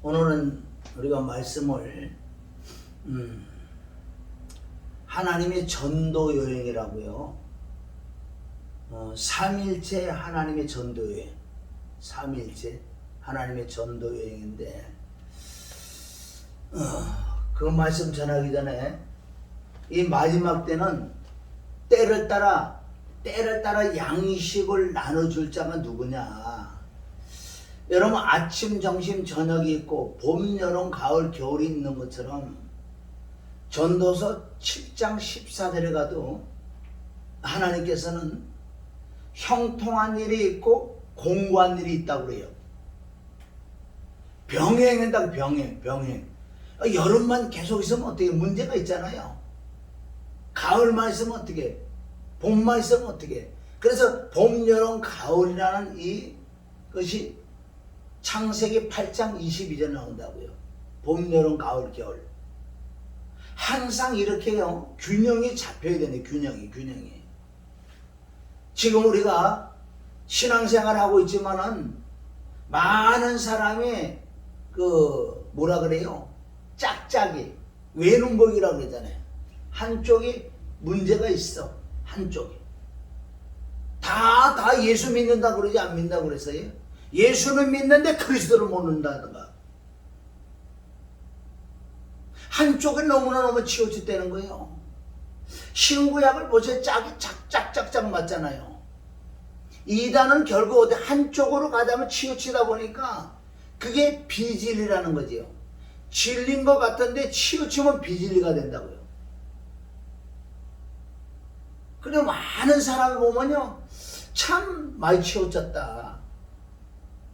오늘은 우리가 말씀을 하나님의 전도 여행이라고요. 삼일체 하나님의 전도 여행, 삼일체 하나님의 전도 여행인데 그 말씀 전하기 전에 이 마지막 때는 때를 따라 양식을 나눠줄 자가 누구냐? 여러분, 아침, 점심, 저녁이 있고 봄, 여름, 가을, 겨울이 있는 것처럼 전도서 7장 14절에 가도 하나님께서는 형통한 일이 있고 공고한 일이 있다고 그래요. 병행한다고. 병행. 여름만 계속 있으면 어떻게, 문제가 있잖아요. 가을만 있으면 어떻게, 봄만 있으면 어떻게. 그래서 봄, 여름, 가을이라는 이것이 창세기 8장 22절 나온다고요. 봄, 여름, 가을, 겨울. 항상 이렇게요, 균형이 잡혀야 되네. 균형이. 지금 우리가 신앙생활 하고 있지만은 많은 사람이 뭐라 그래요? 짝짝이, 외눈복이라고 그러잖아요. 한쪽이 문제가 있어. 한쪽이. 다 예수 믿는다 그러지 안 믿는다 그랬어요? 예수는 믿는데 그리스도를 못 믿는다든가. 한쪽에 너무나 치우쳤다는 거예요. 신구약을 보세요. 짝이 짝짝짝짝 맞잖아요. 이단은 결국 어디 한쪽으로 가자면 치우치다 보니까 그게 비진리라는 거지요. 진리인 것 같은데 치우치면 비진리가 된다고요. 그래, 많은 사람을 보면요, 참 많이 치우쳤다.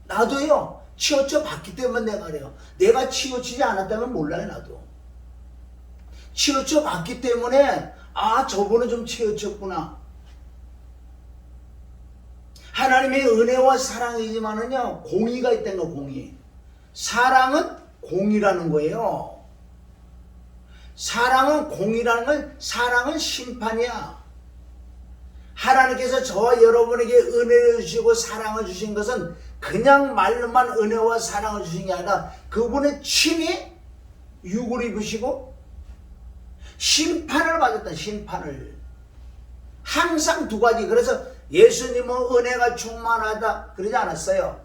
나도요, 치우쳐 봤기 때문에 내가 그래요. 내가 치우치지 않았다면 몰라요. 나도 치우쳐 봤기 때문에 저분은 좀 치우쳤구나. 하나님의 은혜와 사랑이지만은요, 공의가 있다는 거. 공의. 사랑은 공의라는 거예요. 사랑은 공의라는 건, 사랑은 심판이야. 하나님께서 저와 여러분에게 은혜를 주시고 사랑을 주신 것은 그냥 말로만 은혜와 사랑을 주신 게 아니라 그분의 친히 육을 입으시고 심판을 받았다. 심판을. 항상 두 가지. 그래서 예수님은 은혜가 충만하다 그러지 않았어요.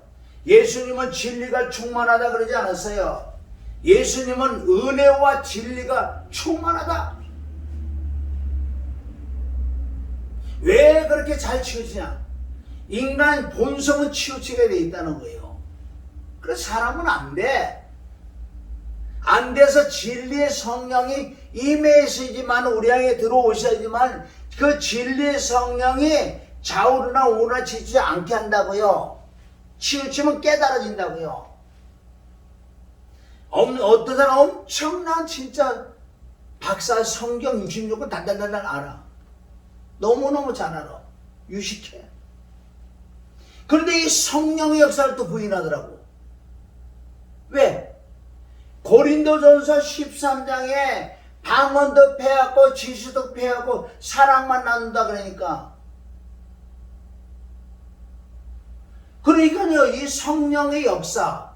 예수님은 진리가 충만하다 그러지 않았어요. 예수님은 은혜와 진리가 충만하다. 왜 그렇게 잘 치우치냐? 인간 본성은 치우치게 돼 있다는 거예요. 그래서 사람은 안 돼. 안 돼서 진리의 성령이 임해시지만 우리에게 들어오셔야지만 그 진리의 성령이 좌우나 우나 치지 않게 한다고요. 치우치면 깨달아진다고요. 어떤 사람 엄청난 진짜 박사 성경 66권 단단단 알아. 너무너무 잘 알아. 유식해. 그런데 이 성령의 역사를 또 부인하더라고. 왜? 고린도전서 13장에 방언도 패하고 지수도 패하고 사랑만 나눈다 그러니까. 그러니까요, 이 성령의 역사,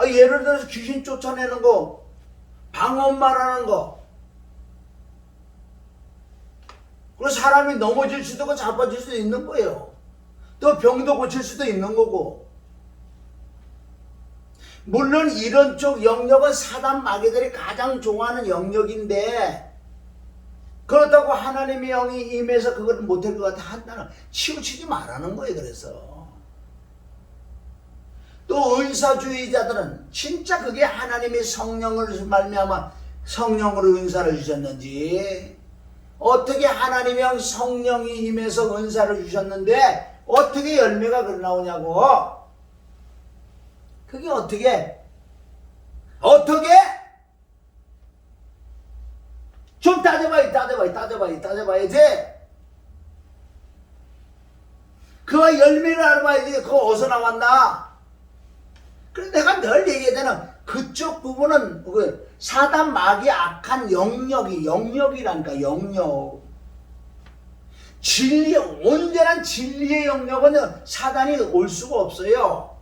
예를 들어서 귀신 쫓아내는 거, 방언 말하는 거, 그리고 사람이 넘어질 수도 있고 자빠질 수도 있는 거예요. 또 병도 고칠 수도 있는 거고. 물론 이런 쪽 영역은 사단 마귀들이 가장 좋아하는 영역인데, 그렇다고 하나님의 영이 임해서 그걸 못할 것 같아 한다는, 치우치지 말라는 거예요. 그래서 또 은사주의자들은 진짜 그게 하나님의 성령을 말미암아 성령으로 은사를 주셨는지, 어떻게 하나님의 영 성령이 임해서 은사를 주셨는데 어떻게 열매가 나오냐고. 그게 어떻게 좀 따져봐야지. 그거 열매를 알아봐야지. 그거 어디서 나왔나. 그래서 내가 늘 얘기하잖아. 그쪽 부분은 사단 마귀 악한 영역이라니까. 영역. 진리, 온전한 진리의 영역은 사단이 올 수가 없어요.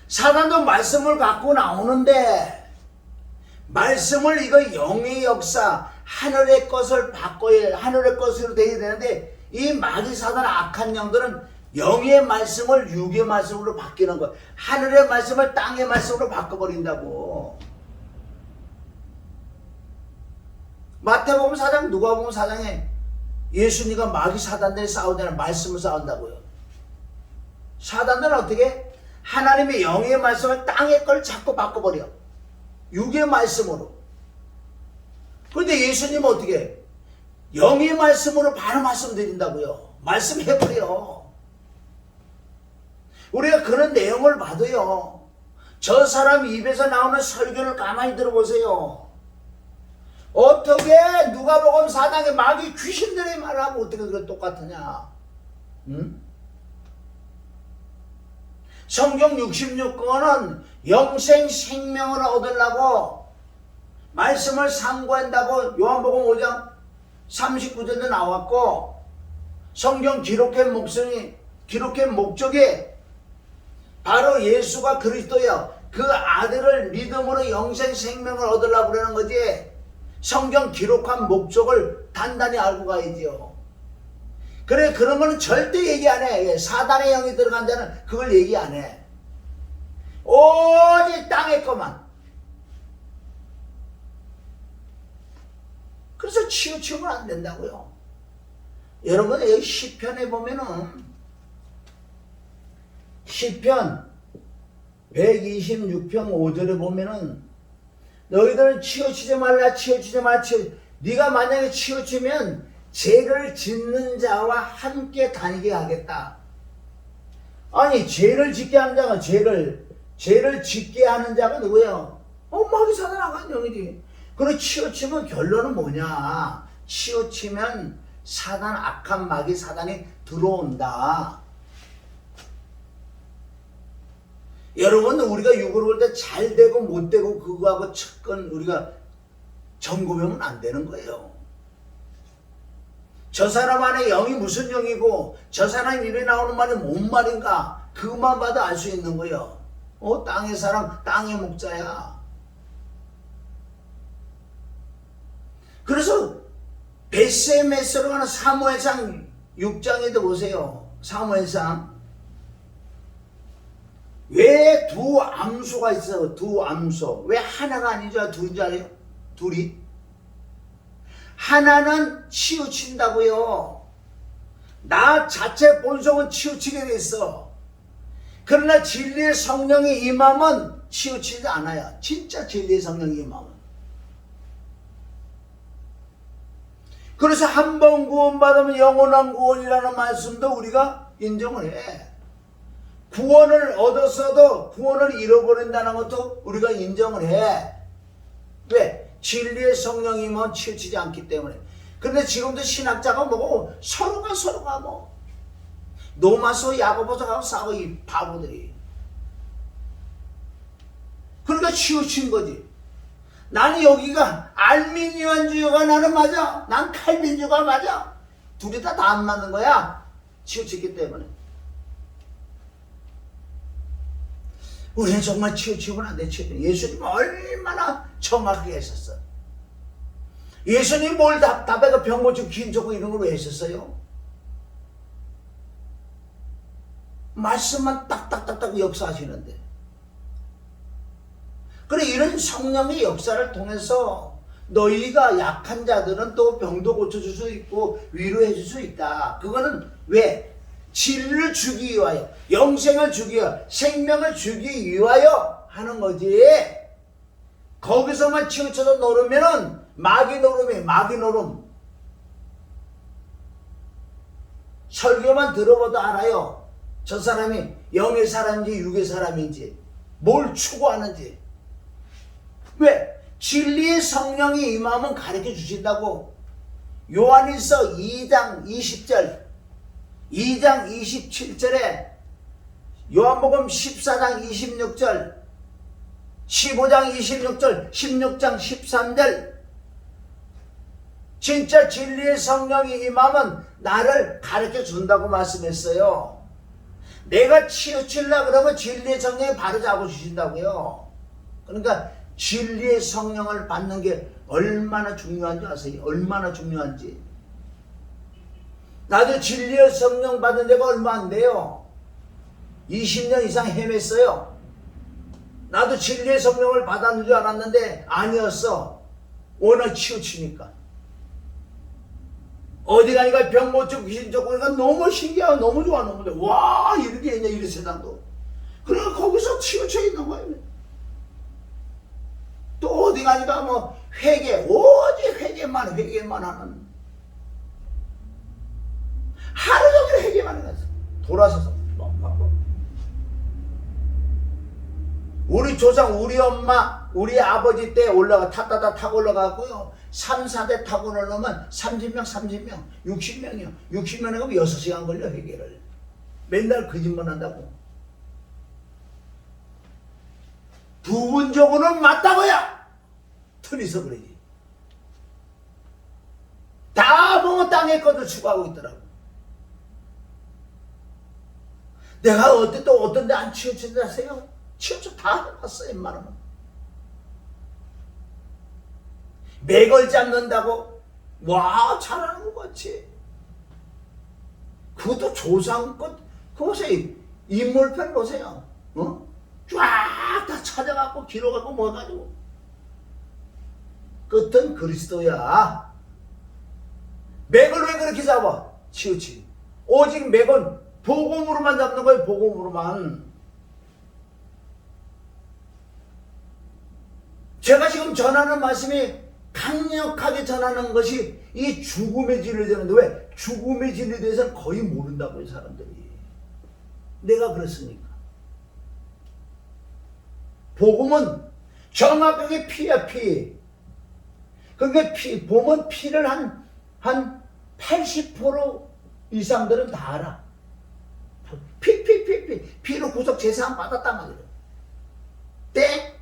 사단도 말씀을 갖고 나오는데 말씀을 이거 영의 역사 하늘의 것을 바꿔야 하늘의 것으로 되어야 되는데 이 마귀 사단 악한 영들은 영의 말씀을 육의 말씀으로 바뀌는 거야. 하늘의 말씀을 땅의 말씀으로 바꿔버린다고. 마태복음 4장 누가복음 4장에 예수님과 마귀 사단들이 싸우잖아요. 말씀을 싸운다고요. 사단들은 어떻게? 하나님의 영의 말씀을 땅의 걸 자꾸 바꿔버려. 육의 말씀으로. 그런데 예수님은 어떻게? 영의 말씀으로 바로 말씀드린다고요. 말씀해버려. 우리가 그런 내용을 봐도요. 저 사람 입에서 나오는 설교를 가만히 들어보세요. 어떻게 누가복음 4장에 마귀 귀신들이 말하면 어떻게 그게 똑같으냐? 응? 성경 66권은 영생 생명을 얻으려고 말씀을 상고한다고 요한복음 5장 39절도 나왔고 성경 기록의 목적이 바로 예수가 그리스도여 그 아들을 믿음으로 영생 생명을 얻으려고 그러는 거지. 성경 기록한 목적을 단단히 알고 가야지요. 그래 그런 거는 절대 얘기 안 해. 사단의 영이 들어간 데는 그걸 얘기 안 해. 오직 땅의 것만. 그래서 치우치면 안 된다고요. 여러분 여기 시편에 보면은 시편 126편 5절에 보면은 너희들은 치우치지 말라 치우치지 말라 네가 만약에 치우치면 죄를 짓는 자와 함께 다니게 하겠다. 아니 죄를 짓게 하는 자가 죄를 짓게 하는 자가 누구예요? 마귀 사단 악한 영이지. 그리고 치우치면 결론은 뭐냐? 치우치면 사단 악한 마귀 사단이 들어온다. 여러분 우리가 육으로 볼 때 잘 되고 못 되고 그거하고 측근 우리가 점검하면 안 되는 거예요. 저 사람 안에 영이 무슨 영이고 저 사람 입에 나오는 말이 뭔 말인가 그것만 봐도 알 수 있는 거예요. 땅의 사람 땅의 목자야. 그래서 베세메스로 가는 사무엘상 6장에도 보세요. 사무엘상 왜 두 암소가 있어요? 두 암소. 왜 하나가 아니죠? 둘인 줄 알아요? 둘이. 하나는 치우친다고요. 나 자체 본성은 치우치게 돼 있어. 그러나 진리의 성령이 임하면 치우치지 않아요. 진짜 진리의 성령이 임하면. 그래서 한 번 구원받으면 영원한 구원이라는 말씀도 우리가 인정을 해. 구원을 얻었어도 구원을 잃어버린다는 것도 우리가 인정을 해. 왜? 진리의 성령이면 치우치지 않기 때문에. 그런데 지금도 신학자가 뭐고 서로가 뭐 노마소 야고보서하고 싸워 이 바보들이. 그러니까 치우친 거지. 나는 여기가 알미니안주의가 나는 맞아. 난 칼빈주의가 맞아. 둘이 다 안 맞는 거야. 치우쳤기 때문에. 우리는 정말 치우치면 안 돼. 예수님 얼마나 정확하게 했었어. 예수님 뭘 답답해가 병 고치고 긴 좋고 이런 걸 왜 했었어요? 말씀만 딱딱딱딱 역사하시는데. 그래 이런 성령의 역사를 통해서 너희가 약한 자들은 또 병도 고쳐줄 수 있고 위로해 줄 수 있다. 그거는 왜? 진리를 주기 위하여, 영생을 주기 위하여, 생명을 주기 위하여 하는 거지. 거기서만 치우쳐서 노르면은 마귀 노름이 마귀 노름. 설교만 들어봐도 알아요. 저 사람이 영의 사람인지 육의 사람인지 뭘 추구하는지. 왜? 진리의 성령이 임하면 가르쳐 주신다고. 요한일서 2장 20절 2장 27절에 요한복음 14장 26절 15장 26절 16장 13절 진짜 진리의 성령이 임하면 나를 가르쳐 준다고 말씀했어요. 내가 치우치려 그러면 진리의 성령이 바로 잡아주신다고요. 그러니까 진리의 성령을 받는 게 얼마나 중요한지 아세요? 얼마나 중요한지. 나도 진리의 성령 받은 데가 얼마 안 돼요. 20년 이상 헤맸어요. 나도 진리의 성령을 받았는 줄 알았는데 아니었어. 워낙 치우치니까. 어디 가니까 병 못 쫓고 귀신 쫓고 그러니까 너무 신기하고 너무 좋아. 너무 좋아. 와, 이렇게 있냐 이 세상도. 그러니까 거기서 치우쳐 있는 거예요. 또 어디 가니까 뭐 회개, 오직 회개만 하는. 하루 종일 회개만 해서 돌아서서 우리 조상, 우리 엄마, 우리 아버지 때 타다다 타고 올라가고요. 3, 4대 타고 올라오면 30명, 60명이요. 60명에 가면 6시간 걸려, 회개를. 맨날 거짓말 한다고. 부분적으로는 맞다고요. 틀리서 그러지. 다 보면 땅에 것을 추구하고 있더라고. 내가 어떤 데 안 치우친다 하세요? 치우쳐 다 해봤어, 웬만하면. 매걸 잡는다고? 와, 잘하는 것 같지. 그것도 조상 것, 그거 보세요. 인물편 보세요. 쫙 다 찾아갖고, 길어갖고, 뭐 가지고. 끝은 그리스도야. 맥을 왜 그렇게 잡아? 치우치. 오직 맥은 복음으로만 잡는 거예요, 복음으로만. 제가 지금 전하는 말씀이 강력하게 전하는 것이 이 죽음의 진리를 전하는데 왜? 죽음의 진리에 대해서는 거의 모른다고요, 사람들이. 내가 그렇습니까? 복음은 정확하게 피야, 피. 그러니까 보면 피를 한 80% 이상들은 다 알아. 피로 구속 제사함 받았단 말이에요. 땡!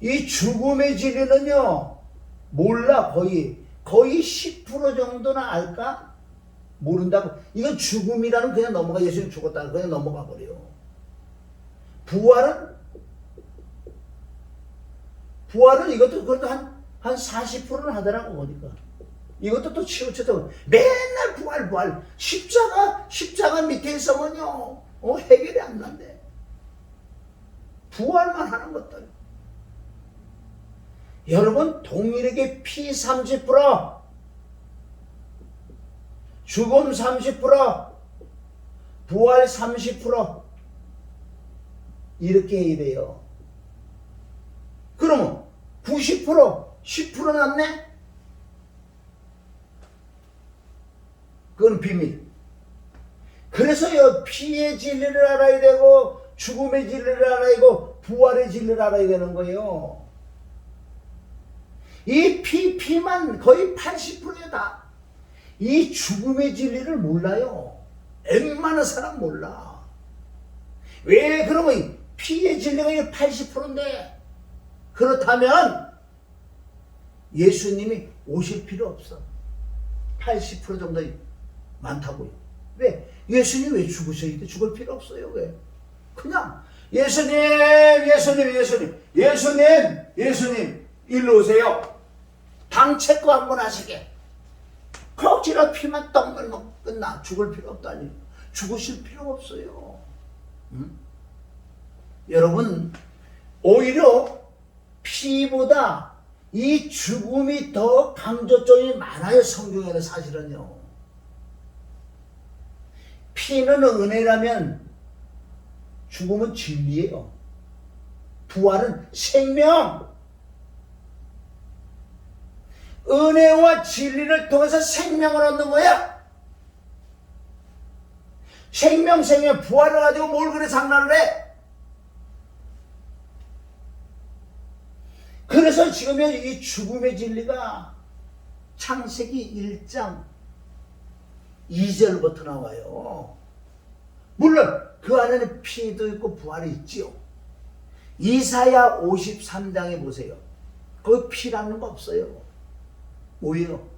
이 죽음의 진리는요, 몰라, 거의 10% 정도나 알까? 모른다고. 이건 죽음이라는 그냥 넘어가, 예수님 죽었다, 그냥 넘어가 버려. 부활은 이것도 한 40%는 하더라고, 보니까. 이것도 또 치우쳐서 맨날 부활. 십자가 밑에 있으면요, 해결이 안 난대. 부활만 하는 것들. 여러분, 동일하게 피 30%, 죽음 30%, 부활 30%, 이렇게 해야 돼요. 그러면 90%, 10% 났네? 그건 비밀. 그래서요, 피의 진리를 알아야 되고, 죽음의 진리를 알아야 되고, 부활의 진리를 알아야 되는 거예요. 이 피만 거의 80%다. 이 죽음의 진리를 몰라요. 웬만한 사람 몰라. 왜 그러면 피의 진리가 80%인데 그렇다면 예수님이 오실 필요 없어. 80% 정도 많다고요. 왜? 예수님 왜 죽으셔야 돼? 죽을 필요 없어요. 왜? 그냥 예수님 일로 오세요. 당 체크 한번 하시게. 억지로 피만 떡 넣으면 끝나. 죽을 필요 없다니. 죽으실 필요 없어요. 응? 여러분, 오히려 피보다 이 죽음이 더 강조점이 많아요. 성경에는 사실은요. 피는 은혜라면 죽음은 진리예요. 부활은 생명. 은혜와 진리를 통해서 생명을 얻는 거야. 생명 부활을 가지고 뭘 그래 장난을 해. 그래서 지금 이 죽음의 진리가 창세기 1장 2절부터 나와요. 물론 그 안에는 피도 있고 부활이 있지요. 이사야 53장에 보세요. 거기 피라는 거 없어요. 뭐예요?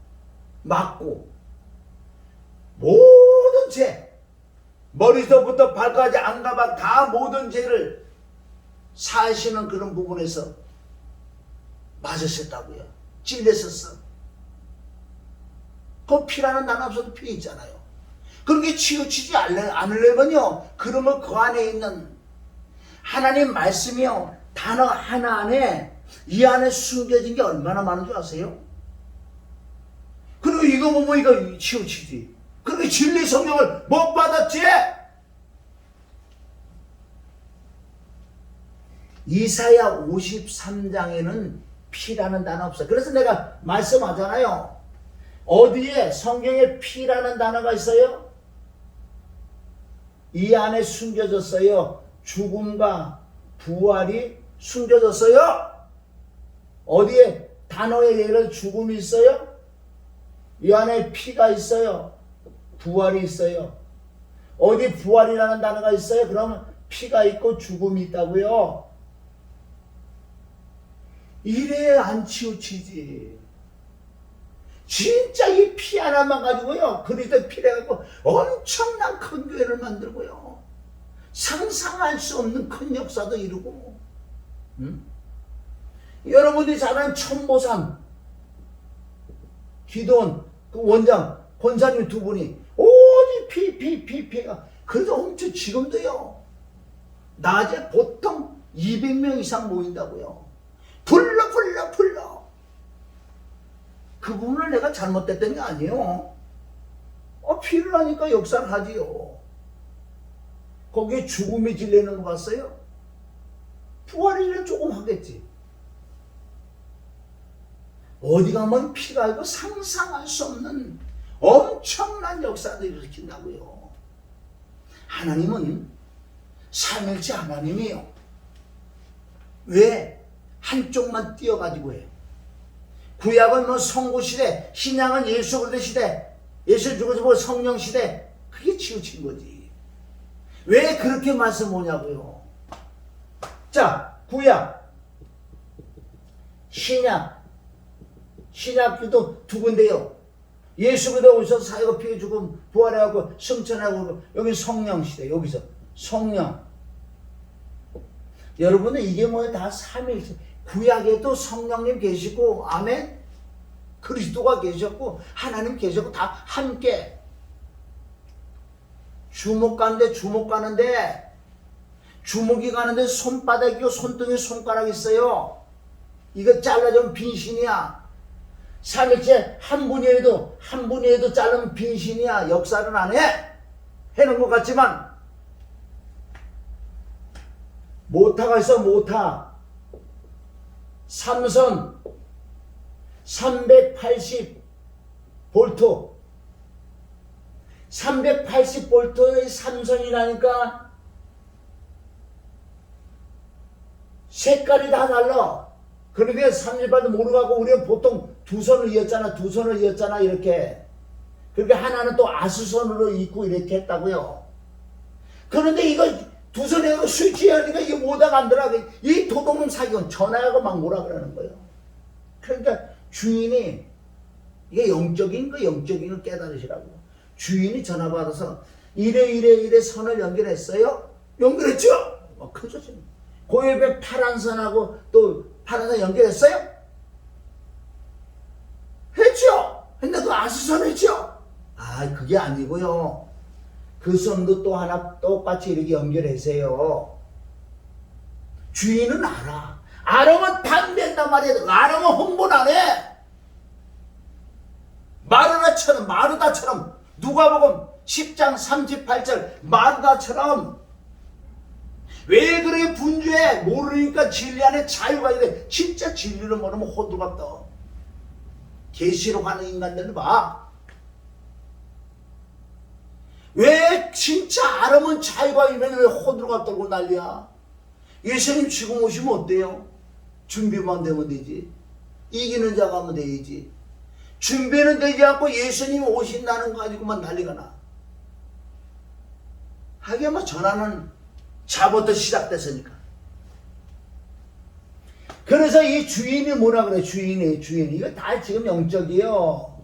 맞고 모든 죄 머리서부터 발까지 안가박 다 모든 죄를 사하시는 그런 부분에서 맞으셨다고요. 찔렸었어. 그 피라는 난 없어도 피 있잖아요. 그렇게 치우치지 않으려면요, 그러면 그 안에 있는 하나님 말씀이요, 단어 하나 안에 이 안에 숨겨진 게 얼마나 많은 줄 아세요? 그리고 이거 보면 이거 치우치지. 그렇게 진리 성경을 못 받았지? 이사야 53장에는 피라는 단어 없어. 그래서 내가 말씀하잖아요. 어디에 성경에 피라는 단어가 있어요? 이 안에 숨겨졌어요. 죽음과 부활이 숨겨졌어요. 어디에 단어에 예를 죽음이 있어요? 이 안에 피가 있어요. 부활이 있어요. 어디 부활이라는 단어가 있어요? 그러면 피가 있고 죽음이 있다고요. 이래 안 치우치지. 진짜 이 피 하나만 가지고요, 그리스도의 피를 갖고 엄청난 큰 교회를 만들고요, 상상할 수 없는 큰 역사도 이루고, 여러분들이 잘 아는 천보산 기도원 그 원장 권사님 두 분이 오직 피가 그래도 엄청 지금도요, 낮에 보통 200명 이상 모인다고요. 불러. 그 부분을 내가 잘못됐던 게 아니에요. 피를 하니까 역사를 하지요. 거기에 죽음이 질리는 거 봤어요? 부활이는 조금 하겠지. 어디 가면 피가 있고 상상할 수 없는 엄청난 역사를 일으킨다고요. 하나님은 삼일째 하나님이에요. 왜 한쪽만 띄어가지고 해요? 구약은 뭐 성구시대, 신약은 예수 그리스도 시대, 예수 죽어서 성령 시대, 그게 치우친 거지. 왜 그렇게 말씀 오냐고요. 자, 구약, 신약도 두 군데요. 예수 그리스도 오셔서 사역을 피해 죽음 부활해가고 승천하고, 여기 성령 시대, 여기서 성령. 여러분은 이게 뭐예요? 다 삼일째. 구약에도 성령님 계시고, 아멘, 그리스도가 계셨고 하나님 계셨고 다 함께 주목 가는데 주목이 가는데 손바닥이고 손등에 손가락 있어요. 이거 잘라주면 빈신이야. 삼일째 한 분이 해도 자르면 빈신이야. 역사는 안 해. 해놓은 것 같지만 모타가 있어. 모타 삼선 380볼트 380볼트의 삼선이라니까 색깔이 다 달라. 그러니까 38도 모르고 우리는 보통 두 손을 이었잖아 이렇게. 그러니까 하나는 또 아수선으로 입고 이렇게 했다고요. 그런데 이거 두 손에 스위치 하니까 이게 뭐다가 안 들어가. 이 도둑놈 사기꾼 전화하고 막 뭐라 그러는 거예요. 그러니까 주인이 이게 영적인 거 깨달으시라고. 주인이 전화 받아서 이래 선을 연결했어요. 연결했죠. 그죠. 그 옆에 파란 선하고 또 파란 선 연결했어요. 했죠. 근데 그 아수선 했죠. 그게 아니고요. 그 선도 또 하나 똑같이 이렇게 연결하세요. 주인은 알아면 다 된단 말이야. 알아면 홍보는 안 해. 마르다처럼 누가복음 10장 38절 마르다처럼 왜 그렇게 분주해? 모르니까 진리 안에 자유가 있는데 진짜 진리를 모르면 호두가 떠. 계시록 하는 인간들은 봐. 왜 진짜 알으면 자유가 있는데 왜 호들갑 떨고 난리야? 예수님 지금 오시면 어때요? 준비만 되면 되지. 이기는 자가 하면 되지. 준비는 되지 않고 예수님 오신다는 거 가지고만 난리가 나. 하기야 뭐 전화는 자부터 시작됐으니까. 그래서 이 주인이 뭐라 그래? 주인이 이거 다 지금 영적이에요.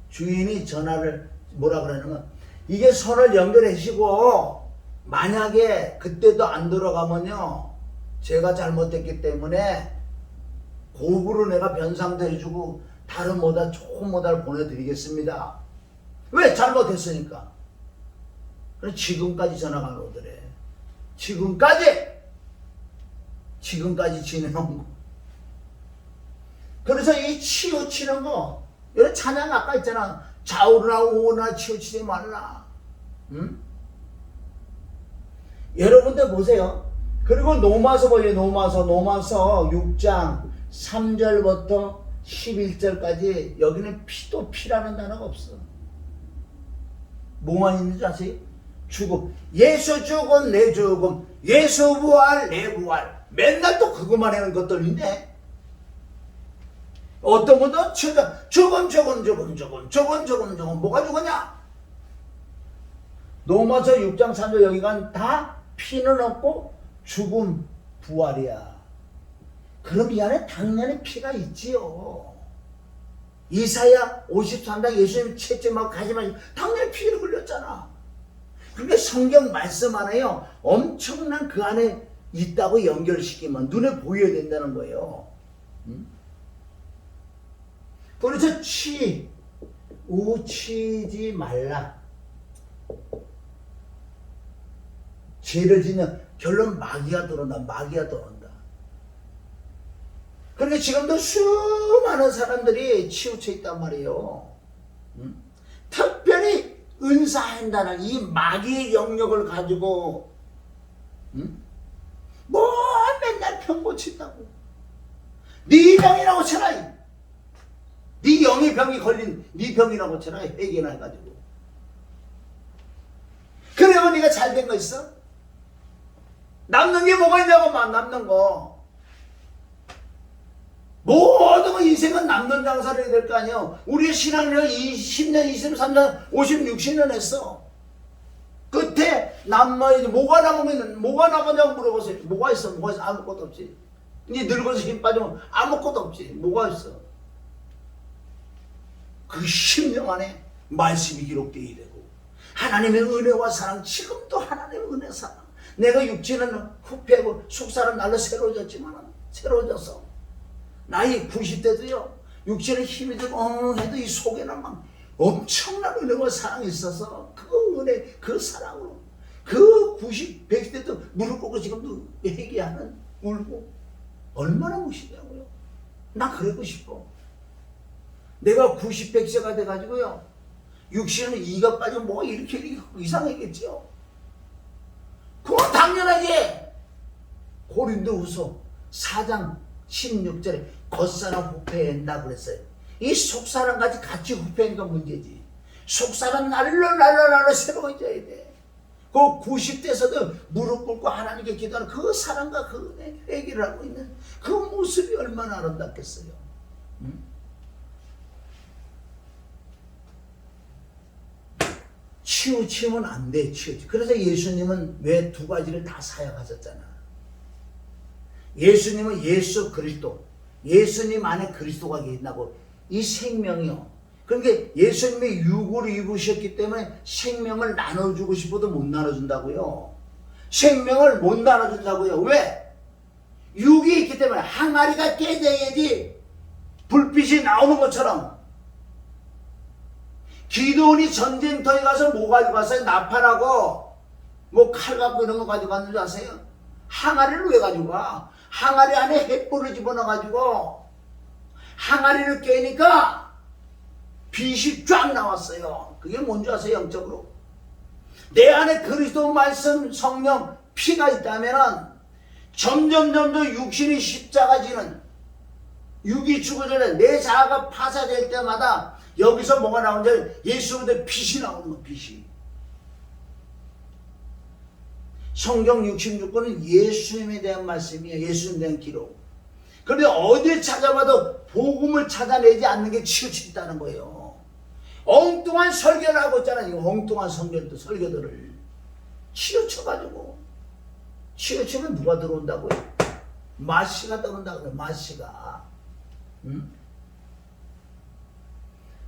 주인이 전화를 뭐라 그러냐면 이게 선을 연결해 주시고 만약에 그때도 안 들어가면요 제가 잘못했기 때문에 고부로 내가 변상도 해주고 다른 모달 좋은 모달 보내드리겠습니다. 왜? 잘못했으니까. 그래 지금까지 전화가 오더래. 지금까지 지내는 거. 그래서 이 치우치는 거 이런 찬양 아까 있잖아. 좌우나 우나 치우치지 말라. 응? 여러분들 보세요. 그리고 노마서 보여요. 노마서 6장 3절부터 11절까지 여기는 피도 피라는 단어가 없어. 뭐만 있는지 아세요? 죽음. 예수 죽음 내 죽음. 예수 부활 내 부활. 맨날 또 그것만 하는 것들인데 어떤 분도 죽음 뭐가 죽었냐? 노마서 6장 3절 여기가 다 피는 없고 죽음 부활이야. 그럼 이 안에 당연히 피가 있지요. 이사야 53장 예수님 채찍하고 가지 마시고 당연히 피를 흘렸잖아. 그러니까 성경 말씀 안에요 엄청난 그 안에 있다고 연결시키면 눈에 보여야 된다는 거예요. 그래서 우치지 말라. 죄를 짓는 결론 마귀가 들어온다. 그런데 지금도 수많은 사람들이 치우쳐 있단 말이에요. 특별히 은사한다는 이 마귀의 영역을 가지고 뭐 맨날 병 고친다고. 네 병이라고 쳐라. 네 영의 병이 걸린 네 병이라고 쳐라. 회개나 해가지고. 그러면 네가 잘된 거 있어? 남는 게 뭐가 있냐고. 남는 거 모든 거 인생은 남는 장사를 해야 될 거 아니에요. 우리의 신앙을 20년 23년 50, 60년 했어. 끝에 뭐가 남았냐고 물어보세요. 뭐가 있어? 아무것도 없지. 니 늙어서 힘 빠지면 아무것도 없지. 뭐가 있어? 그 10년 안에 말씀이 기록되어야 되고 하나님의 은혜와 사랑. 지금도 하나님의 은혜 사랑. 내가 육체는 후패고 속살은 날로 새로워졌어. 나이 90대도요 육체는 힘이 들고 해도 이 속에는 막 엄청난 은혜와 사랑이 있어서 그 은혜 그 사랑으로 그 90, 100대도 무릎 꿇고 지금도 회개하는 울고 얼마나 멋있냐고요. 나 그러고 싶어. 내가 90, 100세가 돼가지고요 육신은 이가 빠지면 뭐가 이렇게 이상하겠지요. 그건 당연하지. 고린도후서 4장 16절에 겉사람 후패한다 그랬어요. 이 속사람까지 같이 후패하니까 문제지. 속사람 날로 새로워져야 돼. 그 90대에서도 무릎 꿇고 하나님께 기도하는 그 사랑과 그 은혜 회개를 하고 있는 그 모습이 얼마나 아름답겠어요. 치우치면 안 돼. 그래서 예수님은 왜 두 가지를 다 사역하셨잖아. 예수님은 예수 그리스도, 예수님 안에 그리스도가 계신다고. 이 생명이요. 그러니까 예수님이 육을 입으셨기 때문에 생명을 나눠주고 싶어도 못 나눠준다고요. 생명을 못 나눠준다고요. 왜? 육이 있기 때문에 항아리가 깨져야지 불빛이 나오는 것처럼. 기도원이 전쟁터에 가서 뭐 가지고 갔어요? 나팔하고 뭐 칼 갖고 이런 거 가지고 갔는 줄 아세요? 항아리를 왜 가지고 가? 항아리 안에 횃불을 집어넣어가지고 항아리를 깨니까 빛이 쫙 나왔어요. 그게 뭔지 아세요? 영적으로 내 안에 그리스도 말씀 성령 피가 있다면 점점 육신이 십자가 지는 육이 죽어지는 내 자아가 파사될 때마다 여기서 뭐가 나오는지 예수님의 빛이 나오는 거. 빛이. 성경 66권은 예수님에 대한 말씀이에요. 예수님에 대한 기록. 그런데 어딜 찾아봐도 복음을 찾아내지 않는 게 치우친다는 거예요. 엉뚱한 설교를 하고 있잖아요. 엉뚱한 설교들을 치우쳐가지고. 치우치면 누가 들어온다고요? 마씨가 떠난다 그래요. 마씨가. 응?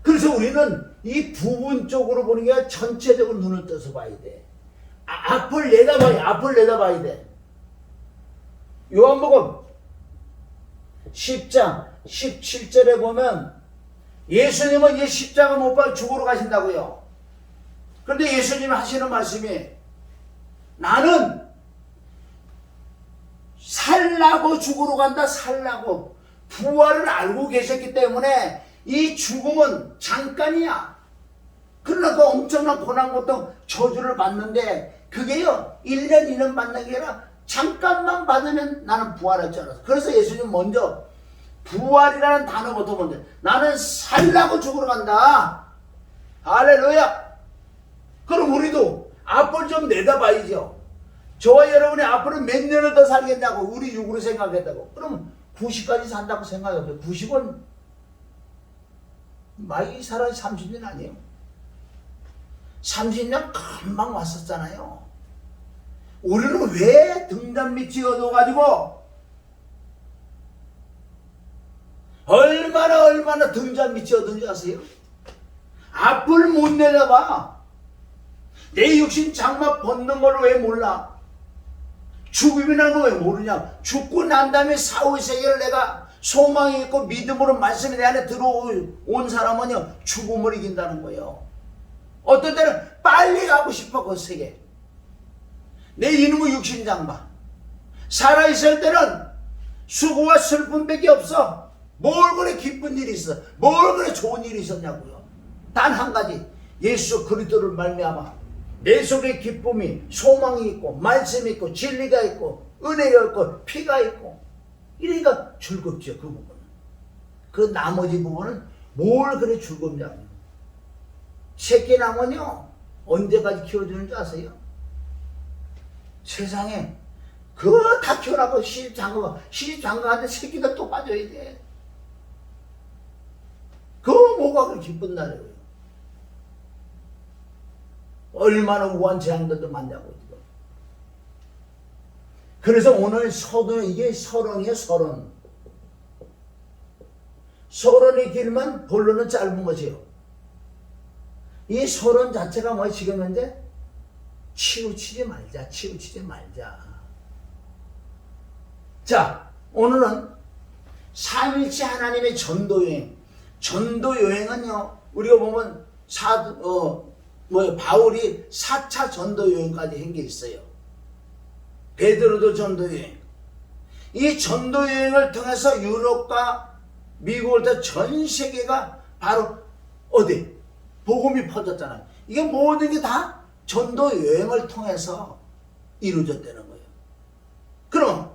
그래서 그래서 우리는 이 부분적으로 보는 게 아니라 전체적으로 눈을 떠서 봐야 돼. 앞을 내다봐야 돼. 요한복음 10장 17절에 보면 예수님은 이 십자가 못 박혀 죽으러 가신다고요. 그런데 예수님이 하시는 말씀이 나는 살라고 죽으러 간다. 살라고 부활을 알고 계셨기 때문에 이 죽음은 잠깐이야. 그러나 그 엄청난 고난 고통 저주를 받는데 그게요 1년 2년 받는 게 아니라 잠깐만 받으면 나는 부활할 줄 알았어. 그래서 예수님 먼저 부활이라는 단어부터 먼저 나는 살라고 죽으러 간다. 할렐루야. 그럼 우리도 앞을 좀 내다봐야죠. 저와 여러분이 앞으로 몇 년을 더 살겠냐고 우리 육으로 생각했다고. 그럼 90까지 산다고 생각해보세요. 90은 많이 살아야 30년 아니에요. 30년 금방 왔었잖아요. 우리는 왜 등잔 밑이 어두워가지고 얼마나 등잔 밑이 어두운지 아세요? 앞을 못 내다봐. 내 육신 장막 벗는 걸 왜 몰라? 죽음이라는 걸 왜 모르냐? 죽고 난 다음에 사후의 세계를 내가 소망이 있고 믿음으로 말씀이 내 안에 들어온 사람은요 죽음을 이긴다는 거예요. 어떤 때는 빨리 가고 싶어 그 세계. 내 이놈의 육신 장막 살아있을 때는 수고와 슬픔밖에 없어. 뭘 그래 기쁜 일이 있어? 뭘 그래 좋은 일이 있었냐고요. 단 한 가지 예수 그리스도를 말미암아 내 속에 기쁨이 소망이 있고 말씀이 있고 진리가 있고 은혜가 있고 피가 있고 이러니까 즐겁죠. 그 부분은. 그 나머지 부분은 뭘 그래 즐겁냐고요. 새끼 나면요 언제까지 키워주는 줄 아세요? 세상에 그거 다 키워라고 시집장가한테 새끼가 또 빠져야 돼. 그거 뭐가 그렇게 기쁜 날이에요. 얼마나 우한 재앙들도 많냐고 지금. 그래서 오늘 이게 서론이에요. 서론이 길면 본론은 짧은 것이요. 이 서론 자체가 뭐 지금 현재 치우치지 말자. 자, 오늘은 삼일째 하나님의 전도여행. 전도여행은요, 우리가 보면 바울이 4차 전도여행까지 한 게 있어요. 베드로도 전도여행. 이 전도여행을 통해서 유럽과 미국을 다 전 세계가 바로 어디? 복음이 퍼졌잖아요. 이게 모든 게 다 전도여행을 통해서 이루어졌다는 거예요. 그럼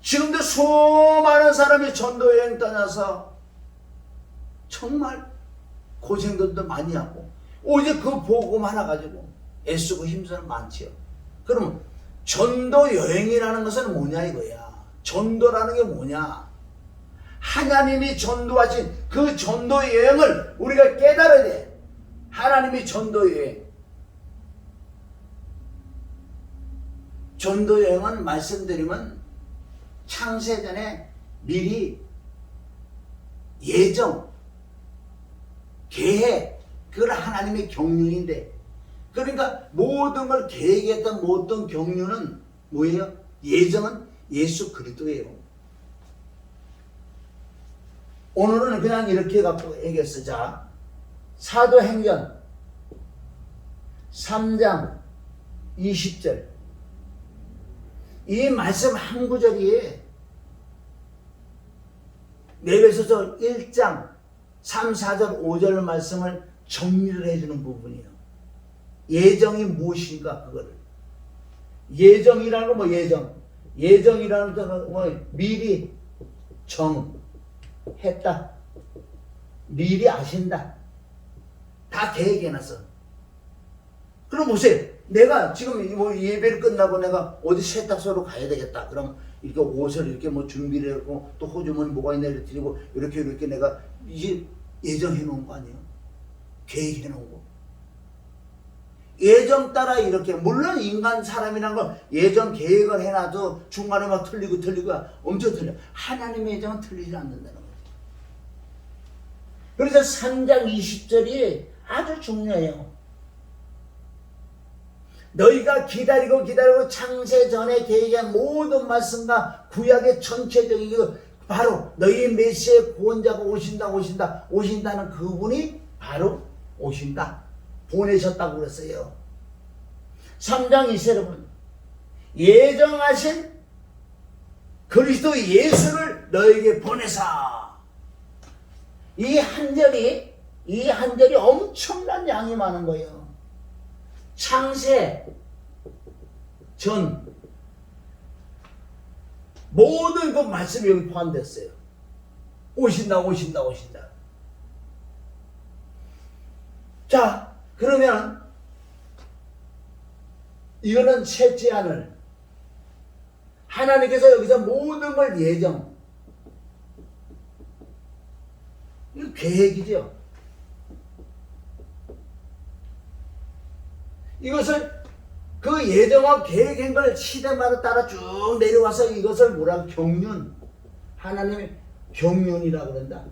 지금도 수많은 사람이 전도여행 떠나서 정말 고생들도 많이 하고 오직 그 복음 하나 가지고 애쓰고 힘쓰는 많지요. 그러면 전도여행이라는 것은 뭐냐 이거야. 전도라는 게 뭐냐. 하나님이 전도하신 그 전도여행을 우리가 깨달아야 돼. 하나님이 전도여행. 전도여행은 말씀드리면 창세전에 미리 예정, 계획, 그건 하나님의 경륜인데, 그러니까 모든 걸 계획했던 모든 경륜은 뭐예요? 예정은 예수 그리스도예요. 오늘은 그냥 이렇게 갖고 얘기했어. 자, 사도행전 3장 20절. 이 말씀 한 구절이 에베소서 1장 3, 4절, 5절 말씀을 정리를 해주는 부분이에요. 예정이 무엇인가 그거를. 예정이라는 건 뭐 예정이라는 건 뭐 미리 정했다. 미리 아신다. 다 계획해놨어. 그럼 보세요. 내가 지금 뭐 예배를 끝나고 내가 어디 세탁소로 가야 되겠다. 그럼 이렇게 옷을 이렇게 뭐 준비를 하고 또 호주머니 뭐가 있나 이렇게 드리고 이렇게 내가 이제 예정해 놓은 거 아니에요? 계획해 놓은 거. 예정 따라 이렇게, 물론 인간 사람이란 건 예정 계획을 해놔도 중간에 막 틀리고 엄청 틀려. 하나님의 예정은 틀리지 않는다는 거죠. 그래서 3장 20절이 아주 중요해요. 너희가 기다리고 창세 전에 계획한 모든 말씀과 구약의 전체적인 바로 너희 메시아의 구원자가 오신다는 그분이 바로 오신다. 보내셨다고 그랬어요. 3장 20절은 예정하신 그리스도 예수를 너에게 보내사. 이 한 절이 엄청난 양이 많은 거예요. 창세 전 모든 그 말씀이 여기 포함됐어요. 오신다. 자, 그러면 이거는 셋째 하늘. 하나님께서 여기서 모든 걸 예정. 이거 계획이죠. 이것을 그 예정과 계획한 걸 시대마다 따라 쭉 내려와서 이것을 뭐라고 경륜. 하나님의 경륜이라고 그런다.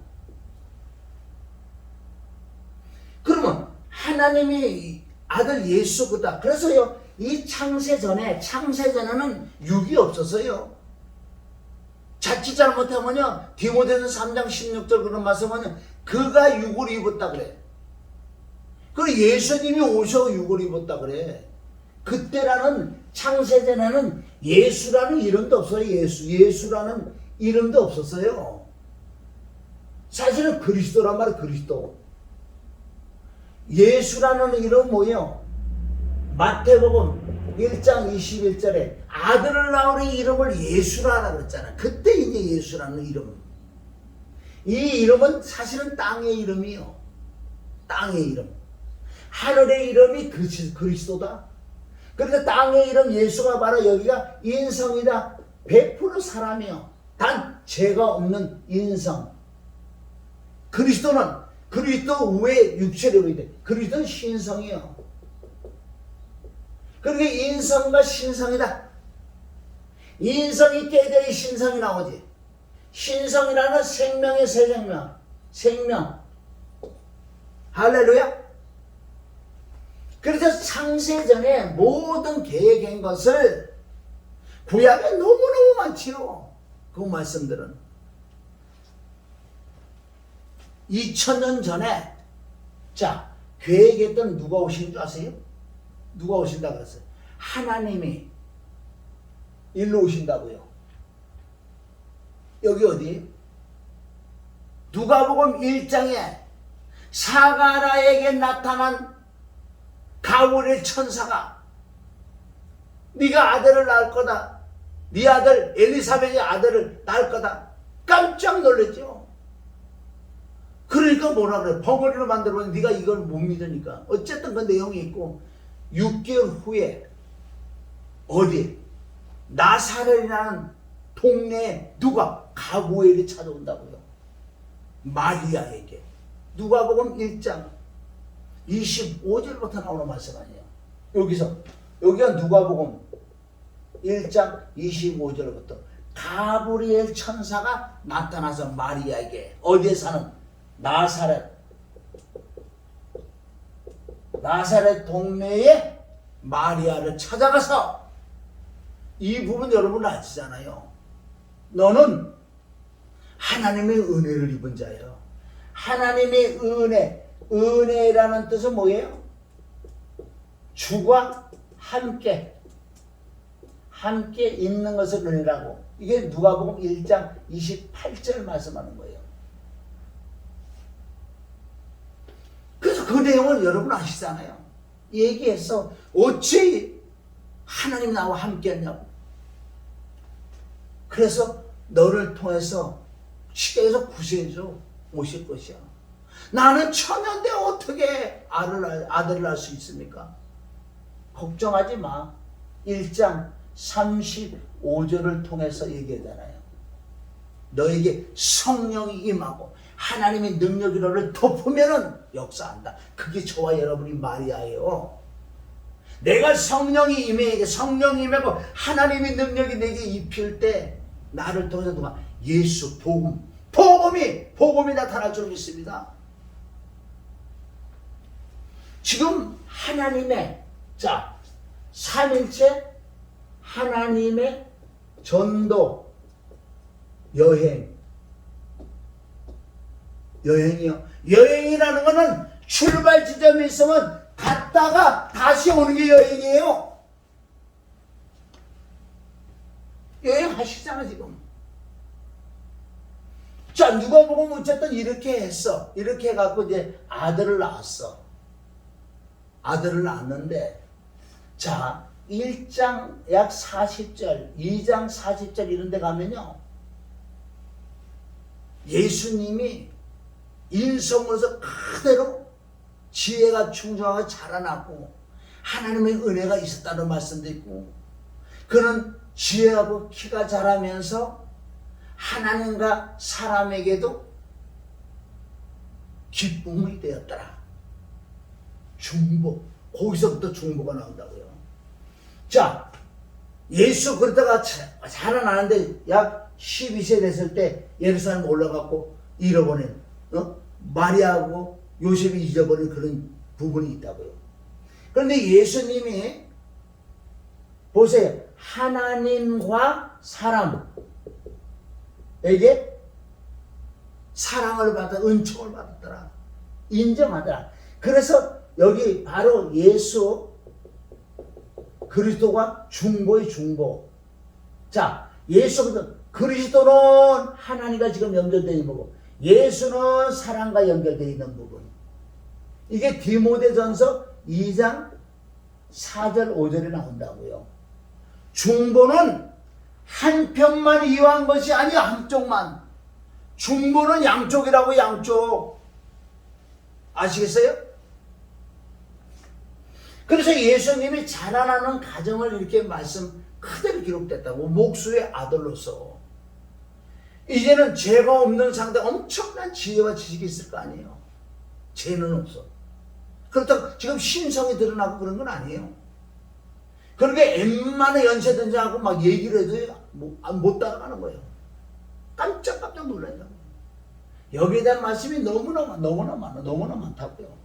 그러면 하나님이 아들 예수 그다. 그래서요. 이 창세전에는 육이 없었어요. 자칫 잘못하면요. 디모데서 3장 16절 그런 말씀은 그가 육을 입었다 그래. 그리고 예수님이 오셔 육을 입었다 그래. 그때라는 창세전에는 예수라는 이름도 없어요. 예수라는 이름도 없었어요. 사실은 그리스도란 말이에요. 그리스도. 예수라는 이름은 뭐예요? 마태복음 1장 21절에 아들을 낳으니 이름을 예수라라고 그랬잖아. 그때 이제 예수라는 이름. 이 이름은 사실은 땅의 이름이요. 땅의 이름. 하늘의 이름이 그리스도다. 그런데 땅의 이름 예수가 바로 여기가 인성이다. 100% 사람이요. 단 죄가 없는 인성. 그리스도는 그리스도 외에 육체로 있대. 그리스도는 신성이요. 그러니까 인성과 신성이다. 인성이 깨져야 신성이 나오지. 신성이라는 생명의 새 생명. 생명. 할렐루야. 그래서 창세전에 모든 계획한 것을 구약에 너무너무 많지요. 그 말씀들은 2000년 전에 자 계획했던 누가 오신 줄 아세요? 누가 오신다고 그랬어요? 하나님이 일로 오신다고요. 여기 어디? 누가복음 1장에 사가랴에게 나타난 가브리엘 천사가 네가 아들을 낳을 거다. 네 아들 엘리사벳의 아들을 낳을 거다. 깜짝 놀랐죠. 그러니까 뭐라 그래? 벙어리로 만들어보니 네가 이걸 못 믿으니까. 어쨌든 그 내용이 있고 6개월 후에 어디? 나사렛이라는 동네에 누가? 가브리엘이 찾아온다고요. 마리아에게. 누가복음 1장 25절부터 나오는 말씀 아니에요. 여기가 누가복음 1장 25절부터 가브리엘 천사가 나타나서 마리아에게 어디에 사는 나사렛 동네에 마리아를 찾아가서 이 부분 여러분 아시잖아요. 너는 하나님의 은혜를 입은 자예요. 하나님의 은혜라는 뜻은 뭐예요? 주가 함께 있는 것을 은혜라고. 이게 누가복음 1장 28절 말씀하는 거예요. 그래서 그 내용을 여러분 아시잖아요. 얘기해서 어찌 하나님 나와 함께 했냐고. 그래서 너를 통해서 시대에서 구세주 오실 것이야. 나는 처녀인데 어떻게 아들을 낳을 수 있습니까? 걱정하지 마. 1장 35절을 통해서 얘기하잖아요. 너에게 성령이 임하고 하나님의 능력이 너를 덮으면은 역사한다. 그게 저와 여러분이 마리아예요. 내가 성령이 임하고 하나님의 능력이 내게 입힐 때 나를 통해서 누가 예수 복음이 나타날 줄 믿습니다. 지금 하나님의 삼일체 하나님의 전도 여행이요. 여행이라는 거는 출발 지점에 있으면 갔다가 다시 오는 게 여행이에요. 여행하시잖아 지금. 자, 누가복음 어쨌든 이렇게 했어. 이렇게 해갖고 이제 아들을 낳았어. 아들을 낳았는데, 자, 1장 약 40절, 2장 40절 이런 데 가면요, 예수님이 인성으로서 그대로 지혜가 충성하고 자라났고 하나님의 은혜가 있었다는 말씀도 있고, 그는 지혜하고 키가 자라면서 하나님과 사람에게도 기쁨이 되었더라. 중보. 거기서부터 중보가 나온다고요. 자, 예수 그러다가 자라나는데 약 12세 됐을 때 예루살렘 올라가고 잃어버린, 마리아하고 요셉이 잊어버린 그런 부분이 있다고요. 그런데 예수님이 보세요. 하나님과 사람에게 사랑을 받아 은총을 받았더라. 인정하더라. 그래서 여기 바로 예수 그리스도가 중보의 중보. 자, 예수 그리스도는 하나님과 지금 연결되어 있는 부분, 예수는 사랑과 연결되어 있는 부분. 이게 디모데전서 2장 4절 5절에 나온다고요. 중보는 한편만 이용한 것이 아니야. 한쪽만. 중보는 양쪽이라고. 양쪽. 아시겠어요? 그래서 예수님이 자라나는 가정을 이렇게 말씀 그대로 기록됐다고. 목수의 아들로서. 이제는 죄가 없는 상대, 엄청난 지혜와 지식이 있을 거 아니에요. 죄는 없어. 그렇다고 지금 신성이 드러나고 그런 건 아니에요. 그렇게 웬만한 연세든지 하고 막 얘기를 해도 못 따라가는 거예요. 깜짝깜짝 놀란다고. 여기에 대한 말씀이 너무나 많다고요.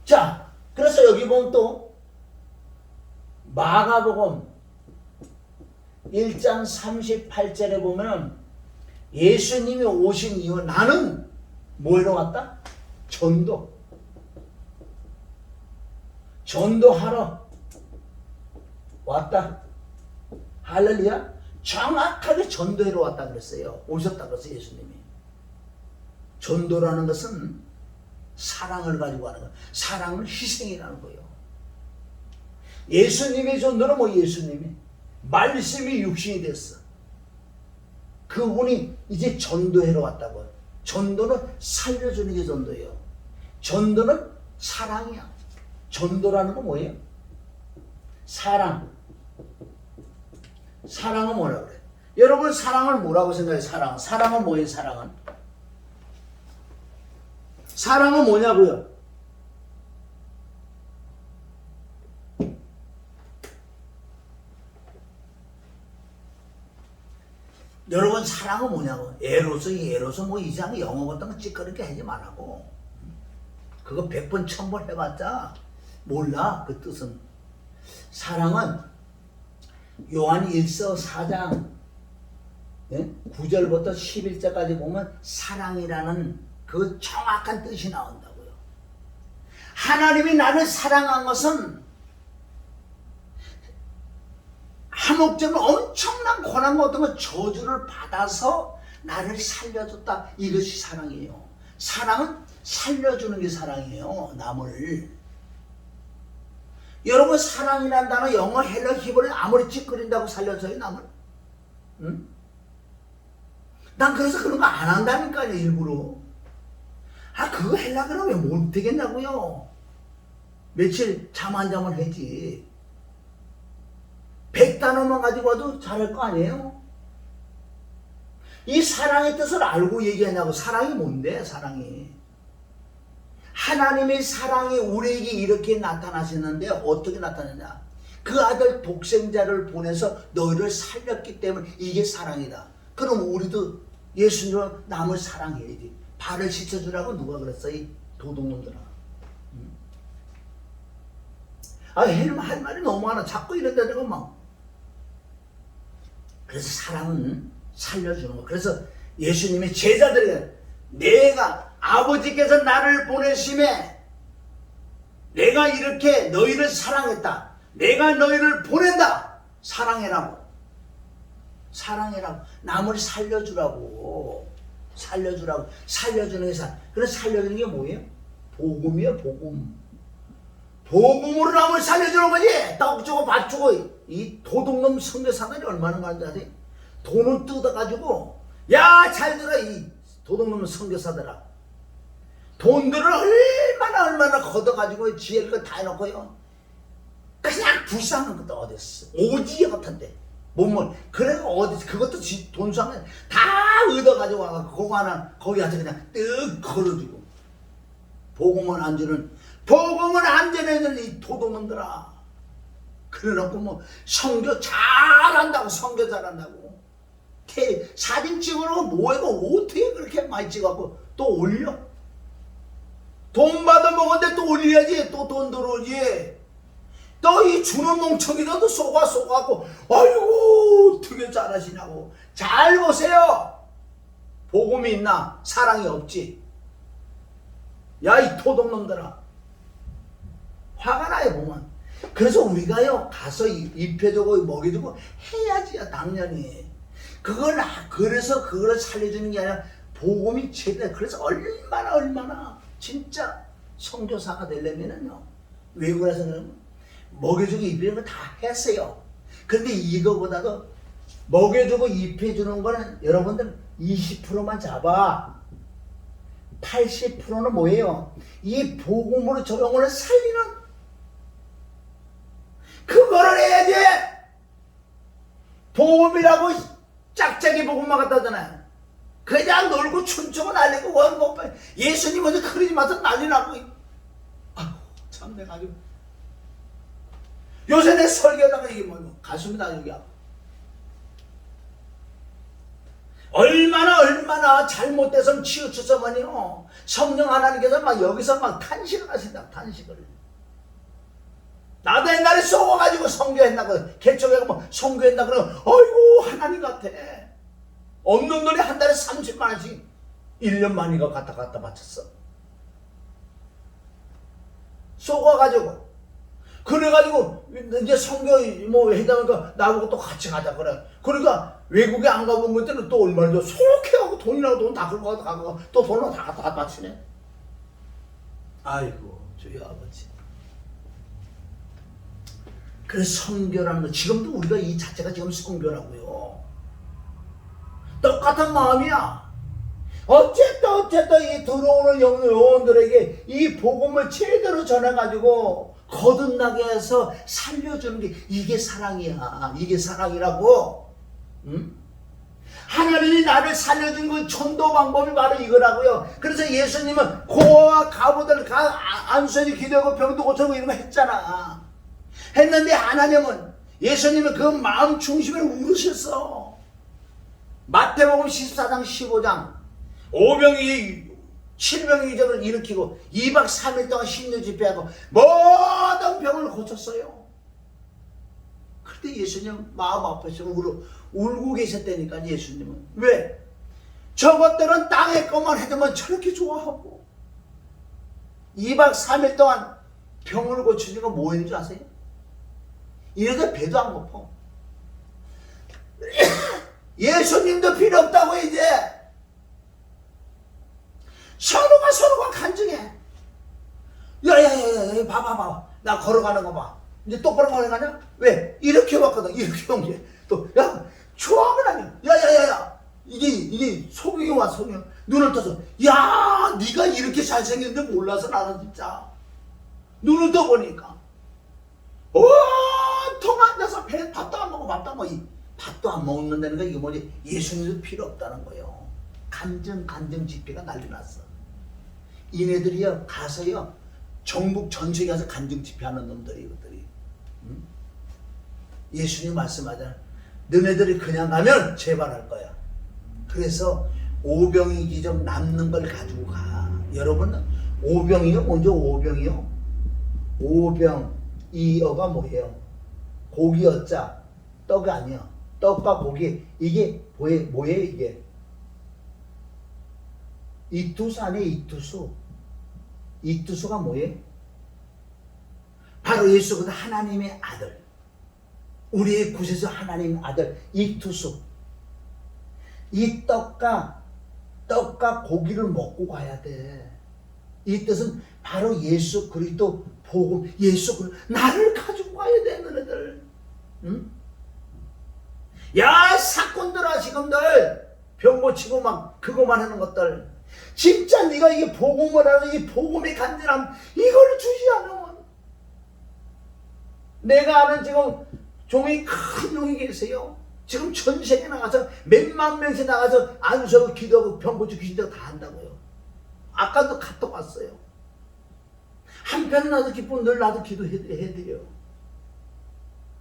자, 그래서 여기 보면 또 마가복음 1장 38절에 보면 예수님이 오신 이후 나는 뭐하러 왔다? 전도하러 왔다. 할렐루야. 정확하게 전도하러 왔다 그랬어요. 오셨다 그랬어요. 예수님이. 전도라는 것은 사랑을 가지고 하는 거예요. 사랑은 희생이라는 거예요. 예수님의 전도는 뭐 예수님이 말씀이 육신이 됐어. 그분이 이제 전도하러 왔다고요. 전도는 살려주는 게 전도예요. 전도는 사랑이야. 전도라는 건 뭐예요? 사랑. 사랑은 뭐라고 그래? 여러분 사랑을 뭐라고 생각해요? 사랑은 뭐예요? 사랑은 뭐냐고요? 여러분 사랑은 뭐냐고? 에로서 뭐 이상 영어 같은 거 찌끄럽게 하지 말라고. 그거 100번 1000번 해봤자 몰라 그 뜻은. 사랑은 요한 1서 4장 9절부터 11절까지 보면 사랑이라는 그 정확한 뜻이 나온다고요. 하나님이 나를 사랑한 것은 한목적으로 엄청난 고난과 어떤 거 저주를 받아서 나를 살려줬다. 이것이 사랑이에요. 사랑은 살려주는 게 사랑이에요. 남을. 여러분 사랑이란 단어 영어 헬러 히브리어 아무리 찌끄린다고 살려줘요 남을? 응? 난 그래서 그런 거 안 한다니까요. 일부러. 그거 헬라 그러면 왜 못 되겠냐고요. 며칠 잠 안 자면 하지. 100단어만 가지고 와도 잘할 거 아니에요? 이 사랑의 뜻을 알고 얘기하냐고. 사랑이 뭔데? 사랑이 하나님의 사랑이 우리에게 이렇게 나타나시는데 어떻게 나타나냐? 그 아들 독생자를 보내서 너희를 살렸기 때문에 이게 사랑이다. 그럼 우리도 예수님을 남을 사랑해야지. 발을 씻어주라고 누가 그랬어? 이 도둑놈들아. 할 말이 너무 많아. 자꾸 이런다 내가 막. 그래서 사랑은 살려주는 거. 그래서 예수님이 제자들에게 내가 아버지께서 나를 보내심에 내가 이렇게 너희를 사랑했다. 내가 너희를 보낸다. 사랑해라고. 사랑해라고. 남을 살려주라고. 살려주라고. 살려주는 게 그래서 살려주는 게 뭐예요? 복음이에요. 복음. 복음으로 남을 살려주는 거지. 떡 주고 밥 주고. 이 도둑놈 선교사들이 얼마나 많은지 아세요? 돈을 뜯어가지고 야 잘 들어 이 도둑놈 선교사들아. 돈들을 얼마나 걷어가지고 지혜를 다 해놓고요. 그냥 불쌍한 것도 어딨어. 오지게 같은데. 몸을. 그래 어디 그것도 돈 수하면 다 얻어가지고 와서 그거 하나 거기 가서 그냥 뜩 걸어주고. 복음을 안 주는 이 도둑놈들아. 그래놓고 뭐 선교 잘한다고. 선교 잘한다고. 사진 찍으라고 뭐해도 어떻게 그렇게 많이 찍어갖고 또 올려? 돈 받아 먹었는데 또 올려야지. 또 돈 들어오지. 또 이 주는 멍청이라도 쏘가갖고 아이고 어떻게 잘하시냐고. 잘 보세요. 복음이 있나? 사랑이 없지. 야 이 도둑놈들아. 화가 나요 보면. 그래서 우리가요 가서 입혀주고 먹여주고 해야지요 당연히. 그래서 그걸 살려주는 게 아니라 복음이 최대. 그래서 얼마나 진짜 선교사가 되려면은요 외국에서 먹여주고 입혀주는 거 다 했어요. 근데 이거보다도 먹여주고 입혀주는 거는 여러분들 20%만 잡아. 80%는 뭐예요? 이 복음으로 저 영혼을 살리는 그거를 해야지. 복음이라고 짝짝이 복음만 갖다 하잖아요. 그냥 놀고 춤추고 날리고 원고 예수님 먼저 그러지 마서 난리 나고. 참 내가 아주 요새 내 설교하다가 이게 뭐 가슴이 나중이야. 얼마나 잘못돼서 치우쳐서만요 성령 하나님께서 막 여기서 막 탄식을 하신다. 탄식을. 나도 옛날에 쏘아가지고 선교했나고 개척해가 뭐 선교했나 그러면 아이고 하나님 같아. 없는 돈이 한 달에 30만 원씩 1년 만이가 갖다 바쳤어. 쏘아가지고 그래가지고 이제 선교 뭐 회장이니까 나보고 또 같이 가자 그래. 그러니까 외국에 안 가본 것들은 또 얼마나 더 속해하고 돈이라고 돈 다 긁고 가고 또 돈을 다 갖다 바치네. 아이고 주여 아버지. 그래서 선교라는 거 지금도 우리가 이 자체가 지금 선교라고요. 똑같은 마음이야. 어쨌든 이 들어오는 영혼들에게 이 복음을 제대로 전해가지고 거듭나게 해서 살려주는 게 이게 사랑이야. 이게 사랑이라고. 응? 하나님이 나를 살려준 그 전도 방법이 바로 이거라고요. 그래서 예수님은 고아와 가부들 안수해서 기도하고 병도 고쳐고 이런 거 했잖아. 했는데 하나님은 예수님은 그 마음 중심을 우르셨어. 마태복음 14장 15장 5병이 7병의 이적을 일으키고 2박 3일 동안 신유 집회하고 모든 병을 고쳤어요. 그런데 예수님 마음 아파서 울고 계셨다니까. 예수님은 왜? 저것들은 땅의 것만 해두면 저렇게 좋아하고 2박 3일 동안 병을 고치는 건 뭐인 줄 아세요? 이래서 배도 안 고파. 예수님도 필요 없다고. 이제 서로가 간증해. 야야야야 봐봐 나 걸어가는 거 봐. 이제 똑바로 걸어가냐? 왜? 이렇게 왔거든. 이렇게 온 게 또 야 좋아하면 아니야. 야야야야 이게 소경이 와. 소경 눈을 떠서 야 네가 이렇게 잘생겼는데 몰라서 나는 진짜 눈을 떠보니까 온통 앉아서 밥도 안 먹고 밥도 안 먹는다는 거. 이게 뭐지? 예수님도 필요 없다는 거예요. 간증 집회가 난리 났어. 이네들이요 가서요 전국 전체에 가서 간증 집회하는 놈들이 이것들이. 응? 예수님 말씀하잖아. 너네들이 그냥 가면 재발할 거야. 그래서 오병이 기적 남는 걸 가지고 가. 여러분 오병이요? 먼저 오병이요? 오병 이 어가 뭐예요? 고기 어자 떡이 아니야. 떡과 고기 이게 뭐예요 이게? 이투수 아니에요 이투수. 이투수가 뭐예요? 바로 예수 그리스도 하나님의 아들. 우리의 구세주 하나님의 아들 이투수. 이 떡과 고기를 먹고 가야 돼. 이 뜻은 바로 예수 그리스도 복음, 예수 그리스도 나를 가지고 가야 돼 너네들. 응? 야 사건들아 지금들 병 고치고 막 그거만 하는 것들 진짜 네가 이게 복음을 하는 이 복음의 간절함 이걸 주지 않으면 내가 아는 지금 종이 큰 종이 계세요. 지금 전 세계 나가서 몇만 명씩 나가서 안수하고 기도하고 병 고치고 귀신들 다 한다고요. 아까도 카톡 왔어요. 한편은 나도 기쁘고 늘 나도 기도해드려요.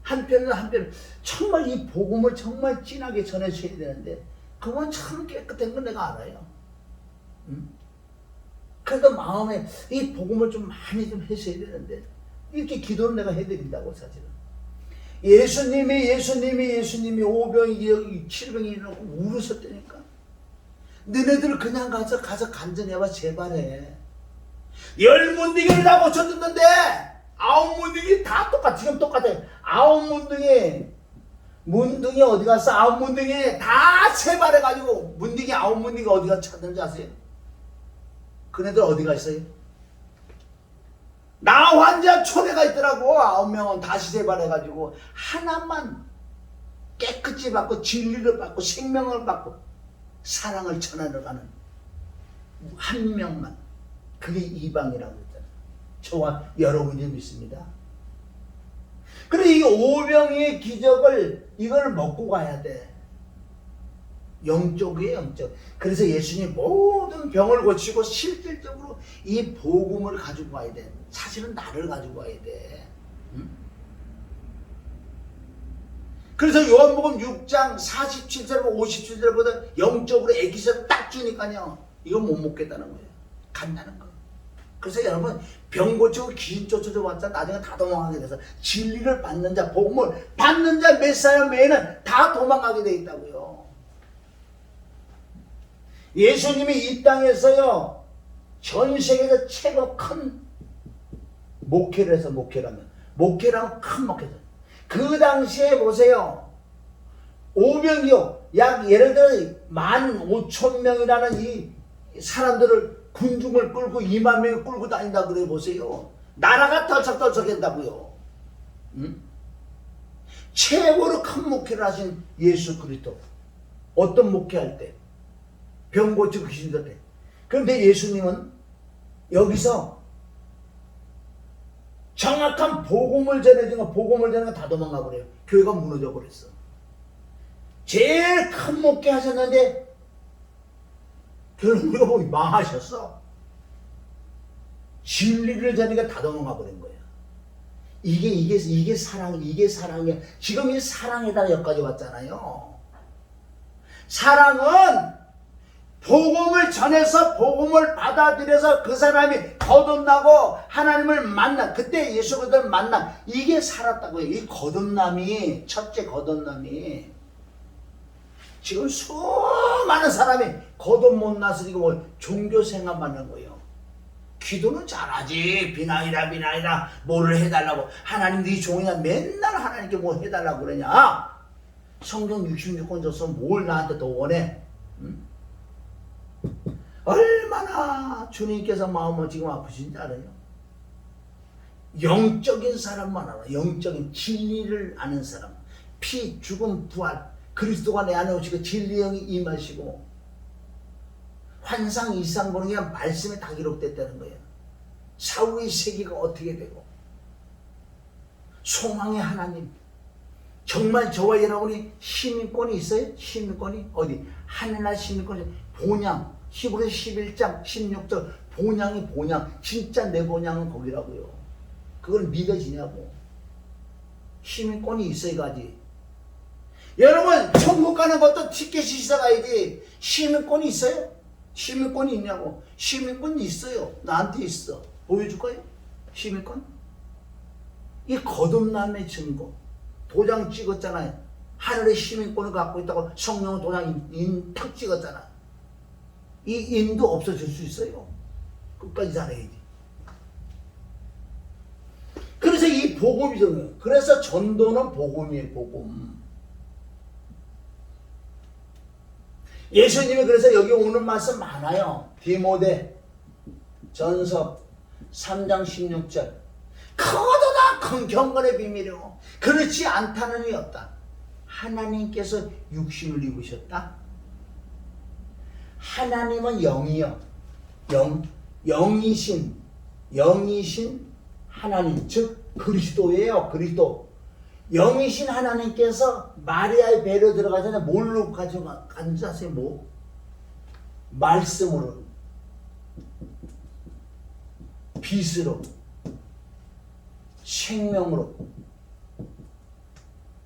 한편은 정말 이 복음을 정말 진하게 전해줘야 되는데 그건 참 깨끗한 건 내가 알아요. 응? 그래도 마음에 이 복음을 좀 많이 좀 해줘야 되는데 이렇게 기도를 내가 해드린다고 사실은. 예수님이 오병이 7병이 일어나고 울으셨다니까. 너네들 그냥 가서 간증해봐 제발해. 10문둥이를 다 고쳐줬는데 9문둥이 다 지금 똑같아. 9문둥이 어디 갔어? 9문둥이 다 세발해가지고 문둥이 9문둥이가 어디가 찾는지 아세요? 그네들 어디가 있어요? 나 환자 초대가 있더라고. 9명은 다시 세발해가지고 하나만 깨끗이 받고 진리를 받고 생명을 받고 사랑을 전하러 가는 한 명만. 그게 이방이라고 했잖아요. 저와 여러분이 믿습니다. 그래 이 오병이의 기적을 이걸 먹고 가야 돼. 영적이에요 영적. 그래서 예수님 모든 병을 고치고 실질적으로 이 복음을 가지고 와야 돼. 사실은 나를 가지고 와야 돼. 응? 그래서 요한복음 6장 47절부터 57절보다 영적으로 애기서 딱 주니까요. 이거 못 먹겠다는 거예요. 간다는 거. 그래서 여러분 병 고치고 귀신 쫓아줘봤자 나중에 다 도망가게 돼서 진리를 받는 자 복음을 받는 자 메시아 외에는 다 도망가게 돼 있다고요. 예수님이 이 땅에서요 전 세계에서 최고 큰 목회를 해서 목회라면 큰 목회죠. 그 당시에 보세요. 오병이요 약 예를 들어 15,000명이라는 이 사람들을 군중을 끌고 2만 명을 끌고 다닌다 그래 보세요. 나라가 덜썩덜썩했다고요. 응? 최고로 큰 목회를 하신 예수 그리스도. 어떤 목회할 때? 병 고치고 귀신 들 때. 그런데 예수님은 여기서 정확한 복음을 전해준 거 다 도망가 버려요. 교회가 무너져 버렸어. 제일 큰 목회 하셨는데 결국 망하셨어. 진리를 전하니까 다 도망가 버린 거야. 이게 사랑이야. 지금 이 사랑에다가 여기까지 왔잖아요. 사랑은 복음을 전해서 복음을 받아들여서 그 사람이 거듭나고 하나님을 만나 그때 예수 그리스도를 만나 이게 살았다고요. 이 거듭남이 첫째 거듭남이 지금 수많은 사람이 거듭 못 나서 지금 뭐 종교 생활만 하는 거예요. 기도는 잘하지. 비나이라 뭐를 해달라고. 하나님 네 종이야 맨날 하나님께 뭐 해달라고 그러냐. 성경 66권 줬어 뭘 나한테 더 원해. 응? 얼마나 주님께서 마음을 지금 아프신지 알아요? 영적인 사람만 알아. 영적인 진리를 아는 사람. 피, 죽음, 부활. 그리스도가 내 안에 오시고 진리의 영이 임하시고 환상 이상 보는 게 말씀에 다 기록됐다는 거예요. 사후의 세계가 어떻게 되고 소망의 하나님. 정말 저와 여러분이 시민권이 있어요? 시민권이 어디? 하늘날 시민권이 본향 히브리서 11장 16절 본향이 본향 진짜 내 본향은 거기라고요. 그걸 믿어지냐고. 시민권이 있어야지. 여러분 천국 가는 것도 티켓이 있어가야지. 시민권이 있어요? 시민권이 있냐고. 시민권이 있어요. 나한테 있어. 보여줄까요? 시민권? 이 거듭남의 증거. 도장 찍었잖아요. 하늘의 시민권을 갖고 있다고 성령 도장 탁 찍었잖아. 이 인도 없어질 수 있어요. 끝까지 잘해야지. 그래서 이 복음이 중요해요. 그래서 전도는 복음이에요. 복음. 예수님이 그래서 여기 오는 말씀 많아요. 디모데 전서 3장 16절. 크도다 큰 경건의 비밀이요 그렇지 않다는 이 없다. 하나님께서 육신을 입으셨다. 하나님은 영이요. 영이신 하나님, 즉 그리스도예요. 그리스도. 영이신 하나님께서 마리아의 배로 들어가잖아요. 뭘로 가져가세요? 뭐? 말씀으로, 빛으로, 생명으로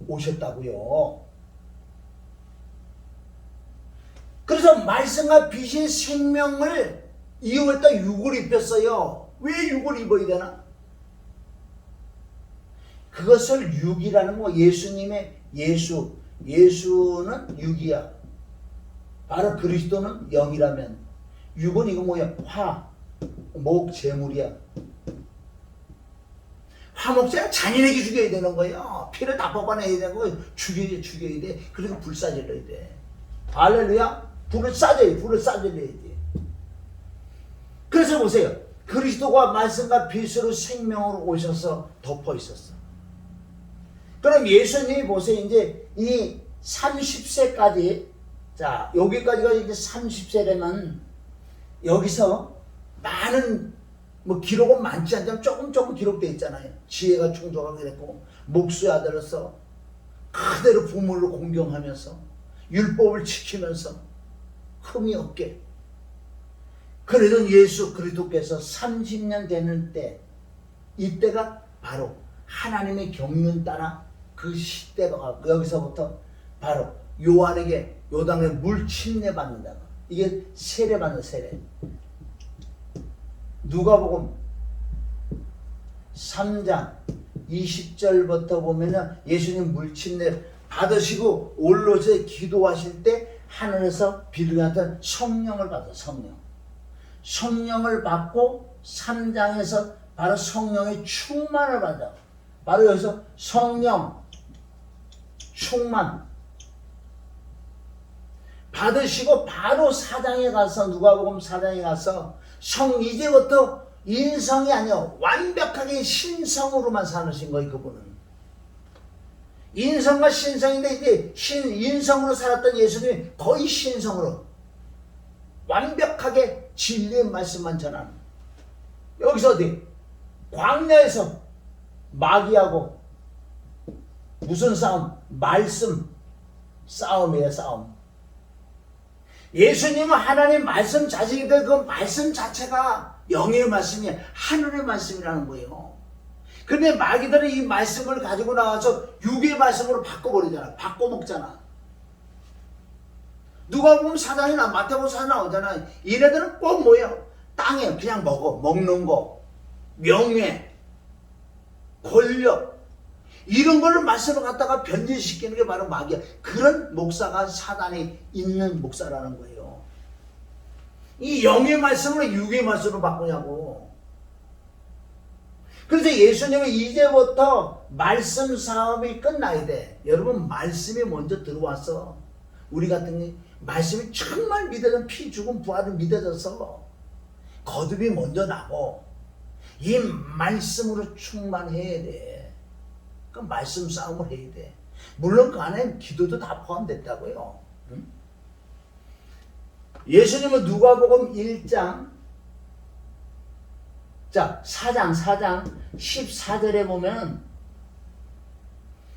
오셨다고요. 그래서 말씀과 빛의 생명을 이용했다 육을 입혔어요. 왜 육을 입어야 되나? 그것을 육이라는 거, 예수님의 예수는 육이야. 바로 그리스도는 영이라면 육은 이거 뭐야? 목, 재물이야. 화목제는 잔인하게 죽여야 되는 거예요. 피를 다 뽑아내야 되고 죽여야 돼. 그리고 불사질러야 돼. 할렐루야. 불을 싸질러야 돼. 그래서 보세요. 그리스도가 말씀과 빛으로 생명으로 오셔서 덮어 있었어. 그럼 예수님이 보세요. 이제 이 30세까지, 자, 여기까지가 이제 30세라면 여기서 많은 기록은 많지 않지만 조금 기록되어 있잖아요. 지혜가 충족하게 됐고, 목수의 아들로서 그대로 부모를 공경하면서 율법을 지키면서 흠이 없게 그러던 예수 그리스도께서 30년 되는 때, 이때가 바로 하나님의 경륜 따라 그 시대가 여기서부터 바로 요한에게 요단에 물 침례 받는다. 이게 세례 받는 세례. 누가복음 3장 20절부터 보면은 예수님 물침례 받으시고 올라서 기도하실 때 하늘에서 비둘기 같은 성령을 받아. 성령을 받고 3장에서 바로 성령의 충만을 받아. 바로 여기서 성령 충만 받으시고 바로 4장에 가서, 누가복음 4장에 가서 이제부터 인성이 아니요 완벽하게 신성으로만 사신 거예요. 그분은 인성과 신성인데 이제 인성으로 살았던 예수님이 거의 신성으로 완벽하게 진리의 말씀만 전하는. 여기서 어디 광야에서 마귀하고 무슨 싸움? 말씀 싸움이에요. 싸움. 예수님은 하나님 말씀 자식인데 그 말씀 자체가 영의 말씀이 하늘의 말씀이라는 거예요. 근데 마귀들은 이 말씀을 가지고 나와서 육의 말씀으로 바꿔버리잖아. 바꿔먹잖아. 누가복음 4장이나 마태복음 4장 나오잖아. 얘네들은 꼭 뭐야? 땅에 그냥 먹는 거, 명예, 권력, 이런 거를 말씀을 갖다가 변질시키는 게 바로 마귀야. 그런 목사가 사단에 있는 목사라는 거예요. 이 영의 말씀을 육의 말씀으로 바꾸냐고. 그래서 예수님은 이제부터 말씀 사업이 끝나야 돼. 여러분, 말씀이 먼저 들어와서 우리 같은 게 말씀이 정말 믿어진 피 죽음 부활을 믿어져서 거듭이 먼저 나고 이 말씀으로 충만해야 돼. 그 말씀 싸움을 해야 돼. 물론 그 안에 기도도 다 포함됐다고요. 응? 예수님은 누가복음 1장, 자 4장 14절에 보면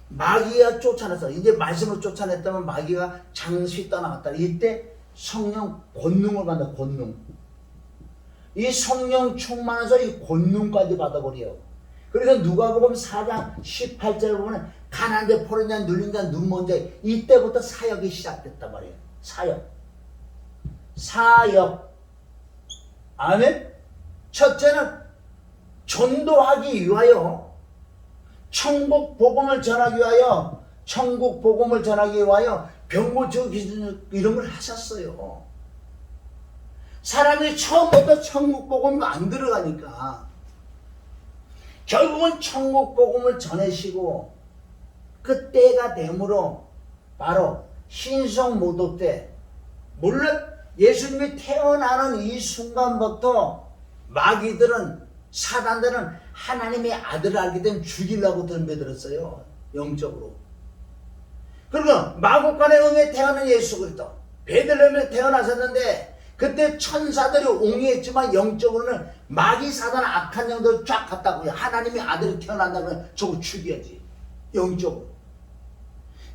마귀가 쫓아냈어. 이제 말씀을 쫓아냈다면 마귀가 잠시 떠나갔다. 이때 성령 권능을 받아. 권능. 이 성령 충만해서 이 권능까지 받아버려요. 그래서 누가복음 4장 18절에 보면 가난한 자, 포로인 자, 눌린 자, 눈먼 자, 이때부터 사역이 시작됐단 말이에요. 사역. 아멘. 첫째는 전도하기 위하여 천국 복음을 전하기 위하여, 천국 복음을 전하기 위하여 병고쳐 이런 걸 하셨어요. 사람이 처음부터 천국 복음이 안 들어가니까 결국은 천국 복음을 전하시고, 그때가 되므로 바로 신성모독 때, 물론 예수님이 태어나는 이 순간부터 마귀들은, 사단들은 하나님의 아들을 알게 되면 죽이려고 덤벼들었어요. 영적으로. 그리고 마구간에 응해 태어난 예수 그리스도, 베들레헴에 태어나셨는데 그때 천사들이 옹이했지만 영적으로는 마귀 사단 악한 영들 쫙 갔다고요. 하나님의 아들이 태어난다면 저거 죽여야지. 영적으로.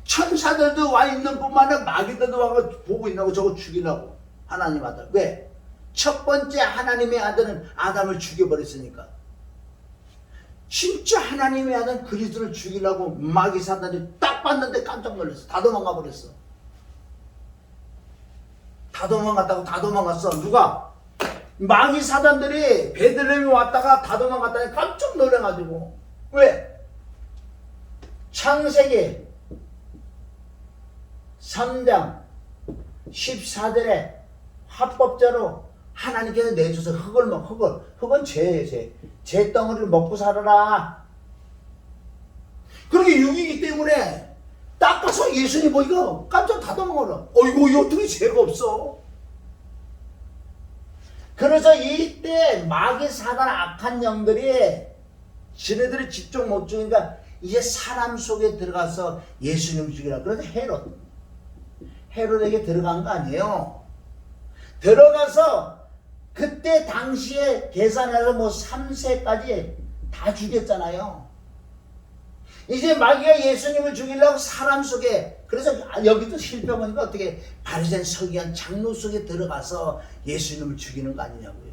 천사들도 와 있는 뿐만 아니라 마귀들도 와서 보고 있나고 저거 죽이려고. 하나님 아들. 왜? 첫 번째 하나님의 아들은 아담을 죽여버렸으니까. 진짜 하나님의 아들 그리스도를 죽이려고 마귀 사단이 딱 봤는데 깜짝 놀랐어. 다 도망가 버렸어. 다 도망갔다고. 다 도망갔어. 누가? 마귀 사단들이 베들레헴에 왔다가 다 도망갔다니 깜짝 놀라가지고. 왜? 창세기 3장 14절에 합법자로 하나님께서 내줘서 흙을 먹, 흙은 죄 덩어리를 먹고 살아라. 그렇게 육이기 때문에 딱 가서 예수님 보니까 깜짝 다 도망가라. 어이구, 이 어떻게 죄가 없어? 그래서 이때 마귀 사단 악한 영들이 지네들이 직접 못 죽으니까 이제 사람 속에 들어가서 예수님 죽이라. 그래서 헤롯에게 들어간 거 아니에요. 들어가서 그때 당시에 계산해서 뭐 3세까지 다 죽였잖아요. 이제 마귀가 예수님을 죽이려고 사람 속에, 그래서 여기도 실패하니까 어떻게 바리새인 서기관 장로 속에 들어가서 예수님을 죽이는 거 아니냐고요.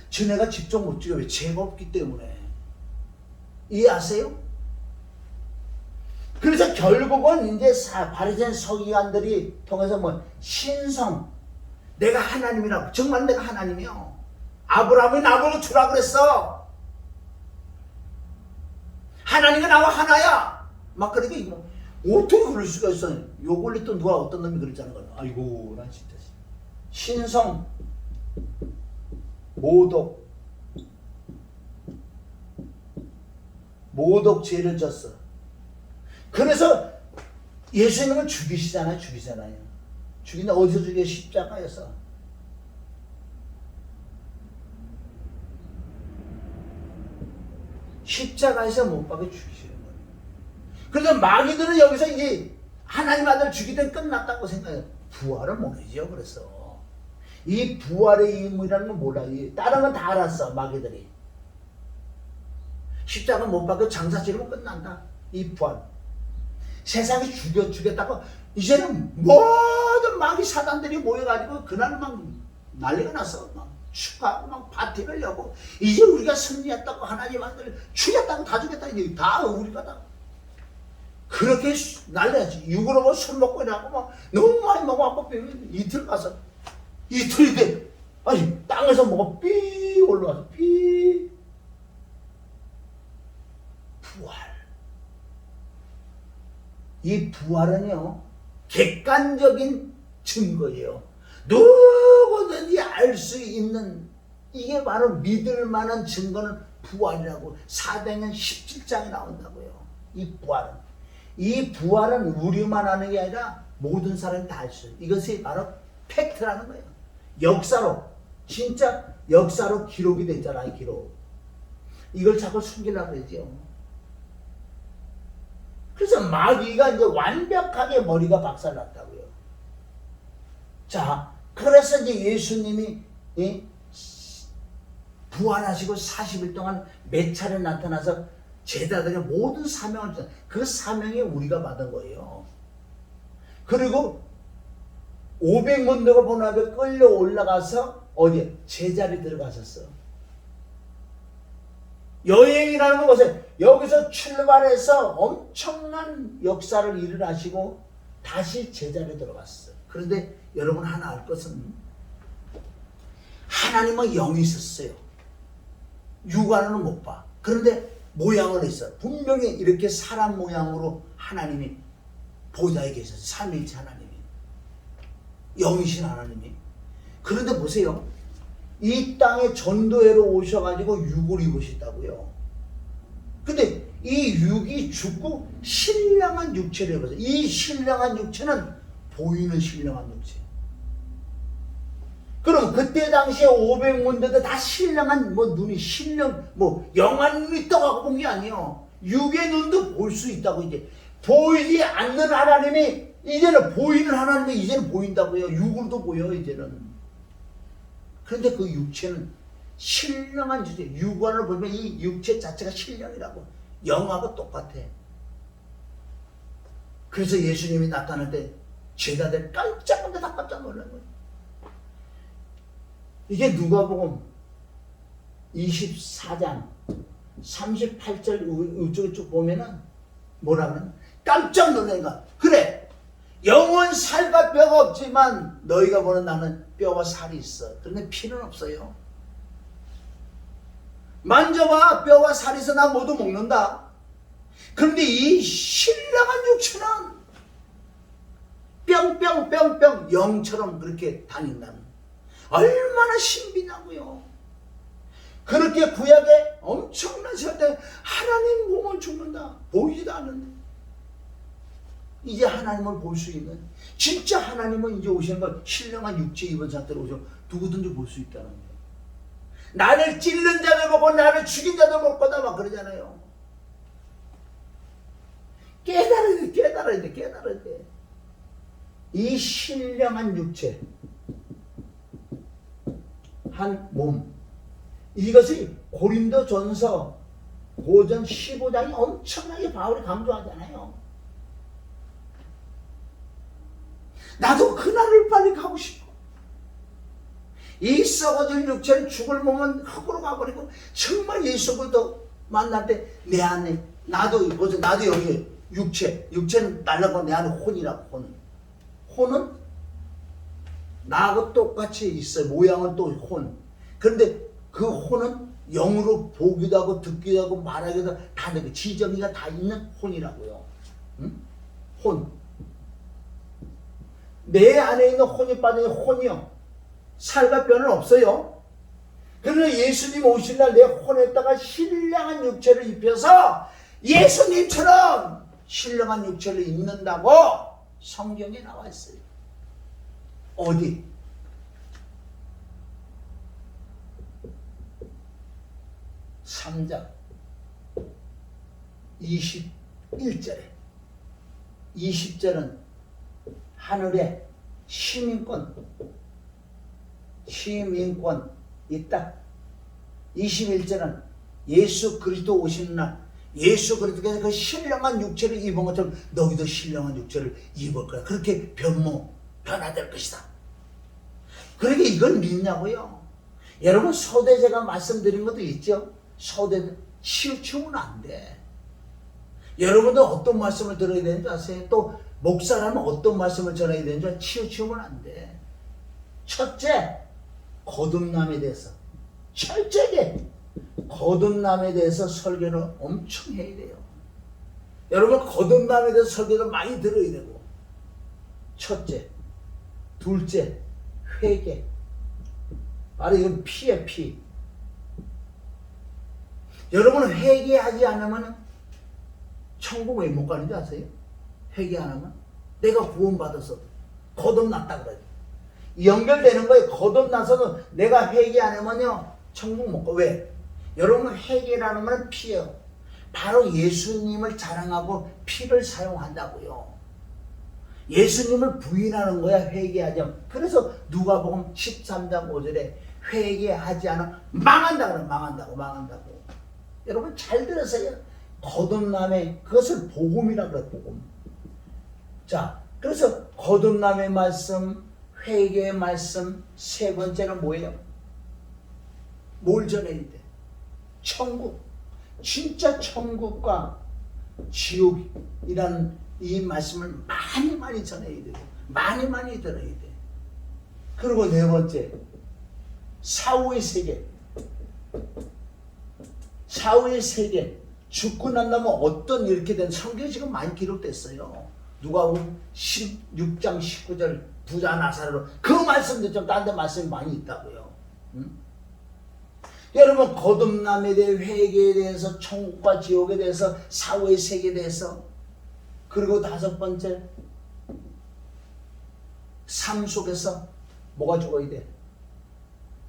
지네가 직접 못 죽여요. 죄가 없기 때문에. 이해하세요? 그래서 결국은 이제 바리새인 서기관들이 통해서 뭐 신성, 내가 하나님이라고. 정말 내가 하나님이요. 아브라함이 나보고 주라 그랬어. 하나님과 나와 하나야. 막 그러니까 이거 어떻게 그럴 수가 있어. 요 권리 또 누가 어떤 놈이 그랬잖아. 아이고, 난 진짜. 신성, 모독 죄를 졌어. 그래서 예수님은 죽이시잖아요. 죽이는데 어디서 죽여? 십자가에서. 십자가에서 못 박아 죽이시는 거예요. 그래서 마귀들은 여기서 이제 하나님 아들 죽이든 끝났다고 생각해요. 부활을 모르죠. 그래서 이 부활의 의무라는 건 몰라요. 다른 건 다 알았어. 마귀들이. 십자가 못 박아 장사 치르면 끝난다. 이 부활. 세상이 죽였다고 이제는 모든 마귀 사단들이 모여가지고 그날 막 난리가 났어. 막 축하하고 막 파티를 여고, 이제 우리가 승리했다고, 하나님 아들 죽였다고, 다 죽였다, 이제 다 우리가 다 그렇게 난리났지. 육으로 술 먹고 이러고 막 너무 많이 먹어갖고 이틀 가서, 이틀이 돼. 아니 땅에서 뭐가 삐 올라와서 삐. 부활. 이 부활은요, 객관적인 증거예요. 누구든지 알 수 있는, 이게 바로 믿을 만한 증거는 부활이라고 사도행전 17장에 나온다고요. 이 부활은 우리만 아는 게 아니라 모든 사람이 다 알 수 있어요. 이것이 바로 팩트라는 거예요. 역사로, 진짜 역사로 기록이 됐잖아요. 기록. 이걸 자꾸 숨기려고 그러죠. 그래서 마귀가 이제 완벽하게 머리가 박살났다고요. 자, 그래서 이제 예수님이 부활하시고 40일 동안 몇 차례 나타나서 제자들의 모든 사명을 줬어요. 그 사명이 우리가 받은 거예요. 그리고 500문도가 보는 앞에 끌려 올라가서 어디 제자리 들어가셨어. 여행이라는 거 보세요. 여기서 출발해서 엄청난 역사를 일어나시고 다시 제자리에 들어갔어요. 그런데 여러분 하나 알 것은, 하나님은 영이 있었어요. 육안으로는 못 봐. 그런데 모양을 했어. 분명히 이렇게 사람 모양으로 하나님이 보좌에 계셨어요. 삼위일체 하나님이. 영이신 하나님이. 그런데 보세요. 이 땅에 전도회로 오셔가지고 육을 입으셨다고요. 근데 이 육이 죽고 신령한 육체를 입었어요. 이 신령한 육체는 보이는 신령한 육체. 그럼 그때 당시에 500문대도 다 신령한 눈이 신령 영한 눈이 떠가고 본 게 아니에요. 육의 눈도 볼 수 있다고. 이제 보이지 않는 하나님이 이제는 보이는 하나님이 이제는 보인다고요. 육으로도 보여 이제는. 그런데 그 육체는 신령한 주제. 육안을 보면 이 육체 자체가 신령이라고. 영하고 똑같아. 그래서 예수님이 나타날 때 제자들 깜짝 놀란 거예요. 이게 누가복음 24장 38절 이쪽에 쭉 보면은 뭐라 그러냐? 깜짝 놀라니까. 그래, 영은 살과 뼈가 없지만 너희가 보는 나는 뼈와 살이 있어. 그런데 피는 없어요. 만져봐, 뼈와 살이 있어. 나 모두 먹는다. 그런데 이 신령한 육체는 뿅뿅뿅뿅 영처럼 그렇게 다닌다는. 얼마나 신비냐고요. 그렇게 구약에 엄청난 시간 때 하나님 몸은 죽는다. 보이지도 않는데. 이제 하나님을 볼 수 있는, 진짜 하나님은 이제 오시는 걸 신령한 육체 입은 상태로 오셔 누구든지 볼 수 있다는 거예요. 나를 찔른 자들 보고 나를 죽인 자들 볼 거다 막 그러잖아요. 깨달아야 돼. 이 신령한 육체, 한 몸, 이것이 고린도전서 고전 15장이 엄청나게 바울이 강조하잖아요. 나도 그날을 빨리 가고 싶어. 이 썩어질 육체는 죽을 몸은 흙으로 가버리고 정말 예수를 더 만날 때 내 안에 나도 여기 육체는 날라가고 내 안에 혼이라고. 혼은 나하고 똑같이 있어요. 모양은 또 혼. 그런데 그 혼은 영으로 보기도 하고 듣기도 하고 말하기도 하고 다 되고 지정이가 다 있는 혼이라고요. 응? 혼. 내 안에 있는 혼이 빠진 혼이요. 살과 뼈는 없어요. 그러나 예수님 오실 날 내 혼에다가 신령한 육체를 입혀서 예수님처럼 신령한 육체를 입는다고 성경에 나와 있어요. 어디? 삼 장 21절에 20절은 하늘에 시민권 있다. 21절은 예수 그리스도 오시는 날 예수 그리스도께서 그 신령한 육체를 입은 것처럼 너희도 신령한 육체를 입을 거야. 그렇게 변화될 것이다. 그러니까 이걸 믿냐고요. 여러분 소대 제가 말씀드린 것도 있죠. 소대 치우치면 안 돼. 여러분도 어떤 말씀을 들어야 되는지 아세요? 또 목사라면 어떤 말씀을 전해야 되는지 치우치면 안 돼. 첫째, 거듭남에 대해서 철저하게 거듭남에 대해서 설교를 엄청 해야 돼요. 여러분 거듭남에 대해서 설교를 많이 들어야 되고, 첫째, 둘째, 회개. 바로 이건 피예요, 피. 여러분 회개하지 않으면 천국 왜 못 가는지 아세요? 회개 안 하면 내가 구원받아서 거듭났다 그래요. 연결되는 거예요. 거듭나서도 내가 회개 안 하면요 천국 못 가. 왜? 여러분 회개라는 건 피예요. 바로 예수님을 자랑하고 피를 사용한다고요. 예수님을 부인하는 거야, 회개하지. 그래서 누가복음 13장 5절에 회개하지 않으면 망한다 그래. 망한다고. 여러분 잘 들으세요. 거듭남의 그것을 복음이라 그래. 복음. 자, 그래서 거듭남의 말씀, 회개의 말씀, 세 번째는 뭐예요? 뭘 전해야 돼? 천국. 진짜 천국과 지옥이라는 이 말씀을 많이 전해야 돼요. 많이 들어야 돼. 그리고 네 번째, 사후의 세계. 사후의 세계. 죽고 난 다음에 어떤 이렇게 된 성경이 지금 많이 기록됐어요. 누가복음 16장 19절 부자 나사로 그 말씀도 좀 딴 데 말씀이 많이 있다고요. 응? 여러분 거듭남에 대해 회개에 대해서 천국과 지옥에 대해서 사후의 세계에 대해서 그리고 다섯 번째 삶 속에서 뭐가 죽어야 돼?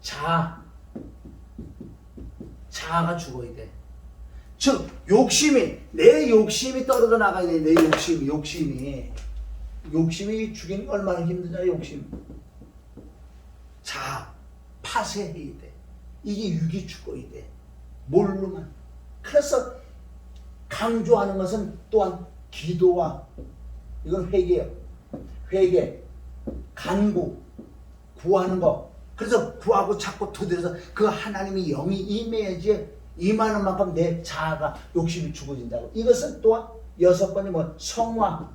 자아가 죽어야 돼. 즉 내 욕심이 떨어져 나가야 돼. 내 욕심이 죽이는 게 얼마나 힘드냐. 욕심 자아 파쇄해야 돼. 이게 육이 죽어야 돼. 뭘로만. 그래서 강조하는 것은 또한 기도와 이건 회개예요. 회개, 간구, 구하는 거. 그래서 구하고 찾고 두드려서 그 하나님의 영이 임하는 만큼 내 자아가 욕심이 죽어진다고. 이것은 또한 여섯 번째 성화.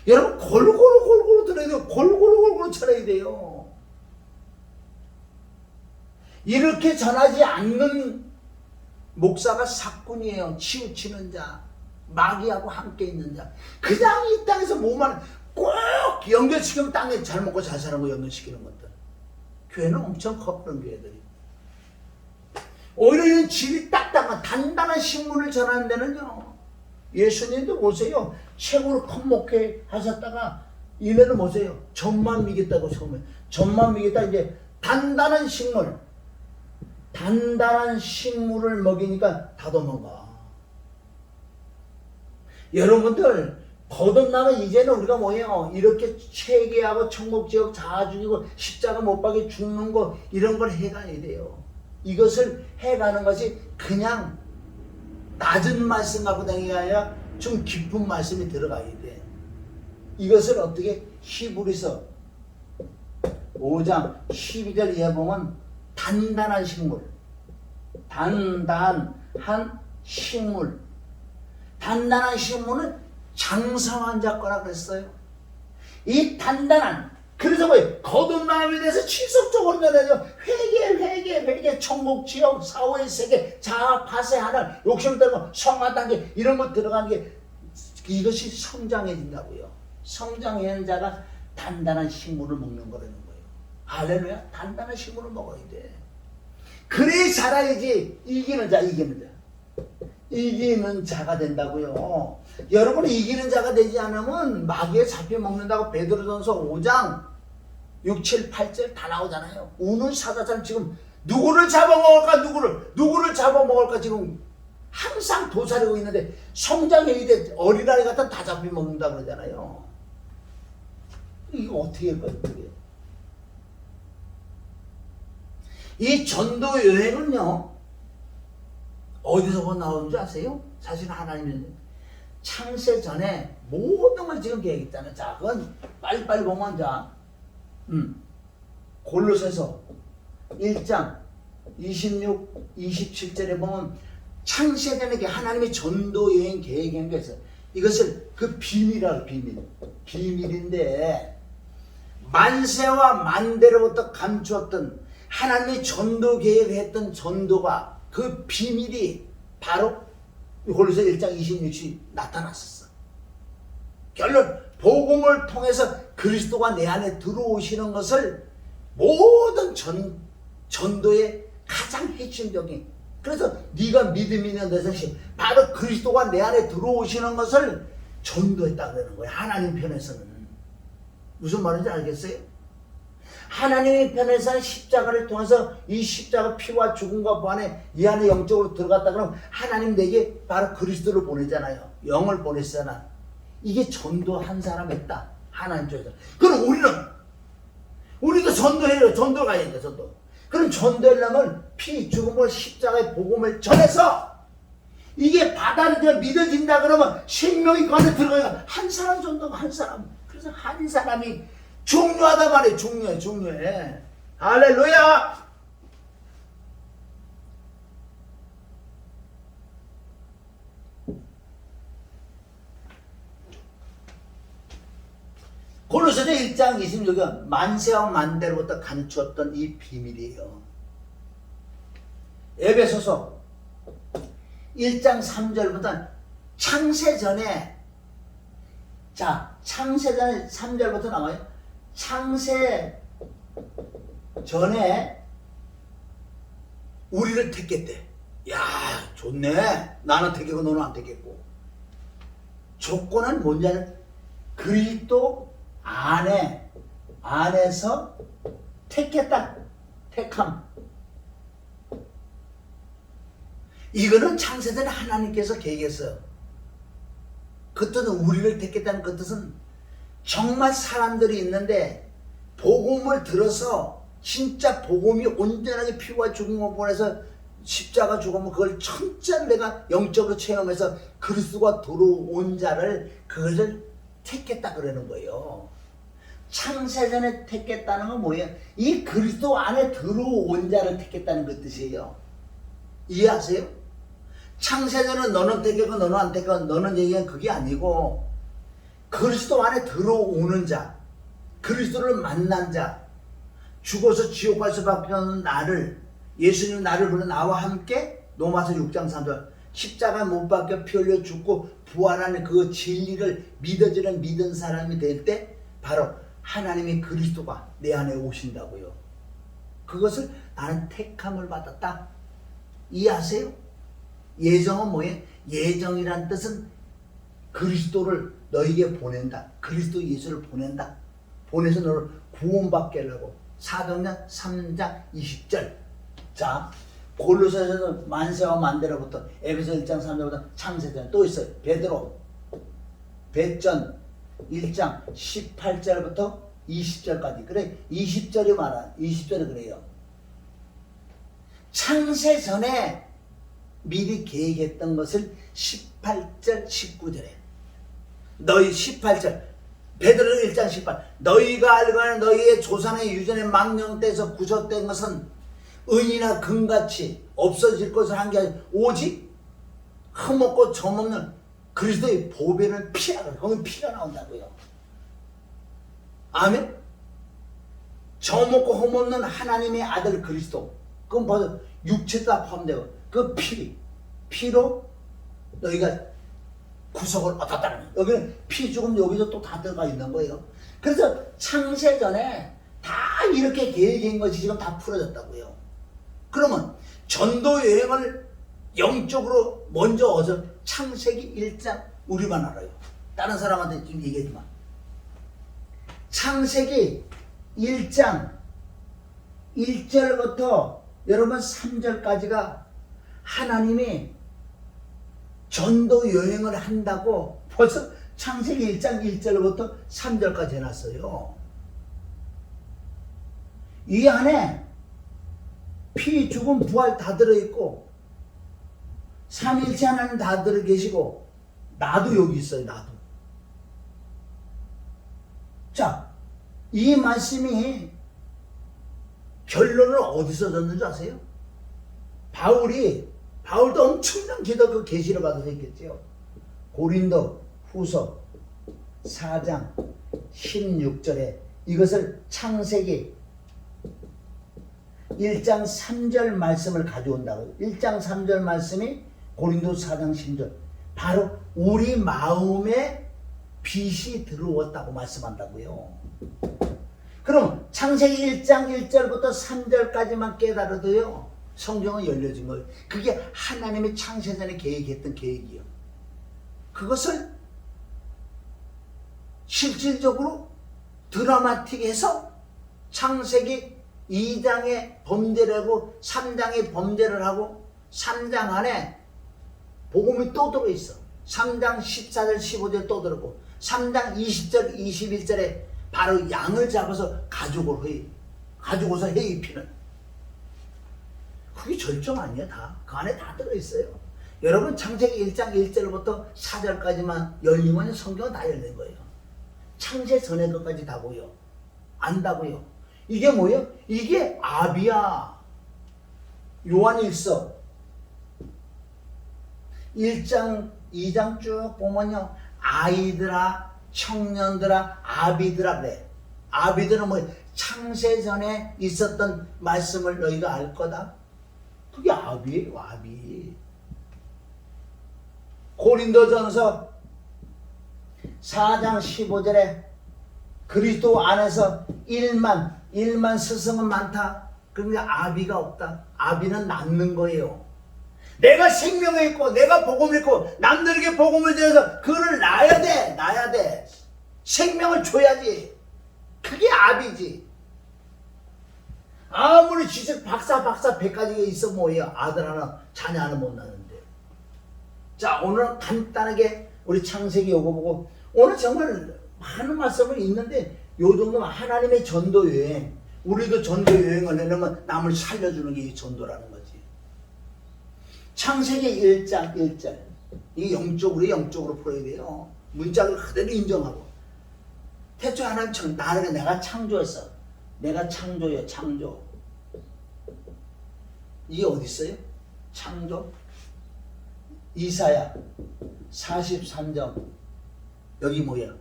여러분 골고루 들어야 돼요. 골고루 전해야 돼요. 이렇게 전하지 않는 목사가 사꾼이에요. 치우치는 자, 마귀하고 함께 있는 자. 그냥 이 땅에서 뭐만 꼭 연결시키면 땅에 잘 먹고 잘 사는 거 연결시키는 것들. 교회는 엄청 커 그런 교회들이. 오히려 이런 질이 딱딱한 단단한 식물을 전하는 데는요. 예수님도 보세요. 최고로 큰 목회 하셨다가 이내를 보세요. 젖만 미겠다고 처음에. 젖만 미겠다 이제 단단한 식물을 먹이니까 다 도망가. 여러분들 거듭나면 이제는 우리가 뭐예요? 이렇게 회개하고 천국지옥 자아 죽이고 십자가 못 박에 죽는 거 이런 걸 해가야 돼요. 이것을 해가는 것이 그냥 낮은 말씀 갖고 다니는 게 아니라 좀 깊은 말씀이 들어가야 돼. 이것을 어떻게 히브리서 5장 12절 이하 보면 단단한 식물, 단단한 식물은 장성한 자거라 그랬어요. 이 단단한, 그래서 뭐예요? 거듭남에 대해서 지속적으로 전하죠. 회개, 천국, 지옥, 사후의 세계, 자아, 파쇄, 하나, 욕심 들고 성화 단계 이런 거 들어가는 게 이것이 성장해진다고요. 성장한 자가 단단한 식물을 먹는 거라는 거예요. 할렐루야. 단단한 식물을 먹어야 돼. 그래 자라야지 이기는 자가 된다고요. 여러분이 이기는 자가 되지 않으면 마귀에 잡혀 먹는다고 베드로전서 5장 6, 7, 8절 다 나오잖아요. 우는 사자처럼 지금 누구를 잡아먹을까 지금 항상 도사리고 있는데 성장해야 돼. 어린아이 같은 다 잡혀 먹는다 그러잖아요. 이거 어떻게 할 거예요? 이 전도 여행은요 어디서 나오는 줄 아세요? 사실 하나님은 창세 전에 모든 걸 지금 계획했잖아요. 자, 그건 빨리빨리 보면 자, 골로새서 1장 26, 27절에 보면 창세 전에 하나님의 전도 여행 계획한 게 있어요. 이것을 그 비밀이라고 비밀인데 만세와 만대로부터 감추었던 하나님의 전도 계획했던 전도가 그 비밀이 바로 골로새 1장 26이 나타났었어. 결론 복음을 통해서 그리스도가 내 안에 들어오시는 것을 모든 전도의 가장 핵심적인, 그래서 네가 믿음이 있는 것은 바로 그리스도가 내 안에 들어오시는 것을 전도했다 그러는 거야. 하나님 편에서는. 무슨 말인지 알겠어요? 하나님의 편에서는 십자가를 통해서 이 십자가 피와 죽음과 부활에 이 안에 영적으로 들어갔다 그러면 하나님 내게 바로 그리스도를 보내잖아요. 영을 보냈잖아. 이게 전도한 사람이었다. 하나님 쪽에서. 그럼 우리도 전도해요. 전도 가야 돼. 전도. 그럼 전도하려면 피, 죽음을 십자가의 복음을 전해서 이게 받아들여 믿어진다 그러면 생명이 그 안에 들어가요. 한 사람 전도가 한 사람. 그래서 한 사람이 중요하단 말이에요. 중요해. 할렐루야. 골로새서 1장 26은 만세와 만대로부터 감추었던 이 비밀이에요. 에베소서 1장 3절부터 창세 전에 3절부터 나와요. 창세 전에 우리를 택했대. 야, 좋네. 나는 택했고 너는 안 택했고. 조건은 뭔지 알아요? 그리스도 안에서 택했다. 택함. 이거는 창세전에 하나님께서 계획했어요. 그 뜻은 우리를 택했다는 그 뜻은 정말 사람들이 있는데 복음을 들어서 진짜 복음이 온전하게 피와 죽음을 보내서 십자가 죽으면 그걸 천천 내가 영적으로 체험해서 그리스도가 들어온 자를 그것을 택했다 그러는 거예요. 창세전에 택했다는 건 뭐예요? 이 그리스도 안에 들어온 자를 택했다는 그 뜻이에요. 이해하세요? 창세전은 너는 택했고 너는 안 택했고 너는 얘기한 그게 아니고 그리스도 안에 들어오는 자, 그리스도를 만난 자, 죽어서 지옥 갈 수밖에 없는 나를, 예수님 나를 부르 나와 함께 로마서 6장 3절 십자가 못 박혀 피 흘려 죽고 부활하는 그 진리를 믿은 사람이 될 때 바로 하나님의 그리스도가 내 안에 오신다고요. 그것을 나는 택함을 받았다. 이해하세요? 예정은 뭐예요? 예정이란 뜻은 그리스도를 너에게 보낸다. 그리스도 예수를 보낸다. 보내서 너를 구원받게 하려고. 사도행전 3장 20절. 자, 골로새서는 만세와 만대로부터 에베소 1장 3절부터 창세전 또 있어요. 베드로 배전 1장 18절부터 20절까지. 그래 20절이 그래요. 창세 전에 미리 계획했던 것을 18절 19절에 너희 18절 베드로 1장 18 너희가 알거나 너희의 조상의 유전의 망령 때에서 구속된 것은 은이나 금같이 없어질 것을 한 게 아니라 오직 흠없고 점없는 그리스도의 보배를 피하라. 거기 피가 나온다고요. 아멘. 점없고 흠없는 하나님의 아들 그리스도. 그건 벌써 육체 다 포함되고 그 피로 너희가 구속을 얻었다는 거예요. 여기는 피 죽음 여기서 또 다 들어가 있는 거예요. 그래서 창세 전에 다 이렇게 계획인 것이 지금 다 풀어졌다고요. 그러면 전도 여행을 영적으로 먼저 얻어 창세기 1장 우리만 알아요. 다른 사람한테 지금 얘기하지 마. 창세기 1장 1절부터 여러분 3절까지가 하나님이 전도 여행을 한다고 벌써 창세기 1장 1절부터 3절까지 해놨어요. 이 안에 피, 죽음, 부활 다 들어있고 삼위일체 하나님 다 들어 계시고 나도 여기 있어요. 나도. 자, 이 말씀이 결론을 어디서 졌는지 아세요? 바울도 엄청난 기도 그 계시를 받아서 했겠지요. 고린도 후서 4장 16절에 이것을 창세기 1장 3절 말씀을 가져온다고. 1장 3절 말씀이 고린도 4장 16절. 바로 우리 마음에 빛이 들어왔다고 말씀한다고요. 그럼 창세기 1장 1절부터 3절까지만 깨달아도요. 성경은 열려진 거예요. 그게 하나님의 창세전에 계획했던 계획이요. 그것을 실질적으로 드라마틱해서 창세기 2장의 범죄를 하고 3장의 범죄를 하고 3장 안에 복음이 또 들어있어. 3장 14절 15절 또 들었고 3장 20절 21절에 바로 양을 잡아서 가지고서 해 입히는 그게 절정 아니야. 다 그 안에 다 들어있어요. 여러분 창세기 1장 1절부터 4절까지만 열리면 성경은 다 열린 거예요. 창세 전에 것까지 다 보여. 안다고요. 이게 뭐예요? 이게 아비야. 요한일서 1장 2장 쭉 보면요. 아이들아 청년들아 아비들아 그래. 아비들은 뭐 창세 전에 있었던 말씀을 너희가 알 거다. 그게 아비예요. 아비. 고린도전서 4장 15절에 그리스도 안에서 일만 스승은 많다. 그러니까 아비가 없다. 아비는 낳는 거예요. 내가 생명을 있고 내가 복음을 있고 남들에게 복음을 전해서 그를 낳아야 돼. 생명을 줘야지. 그게 아비지. 아무리 지식 박사 100가지가 있어 뭐예요. 아들 하나 자녀 하나 못 낳는데. 자, 오늘은 간단하게 우리 창세기 요거 보고, 오늘 정말 많은 말씀을 있는데 요 정도면 하나님의 전도 여행, 우리도 전도 여행을 하려면 남을 살려주는 게 전도라는 거지. 창세기 1장 1절, 이게 영적으로 풀어야 돼요. 문짝을 그대로 인정하고, 태초에 하나님 나를 내가 창조했어. 내가 창조해. 창조. 이게 어디 있어요? 창조. 이사야 43장. 여기 뭐야?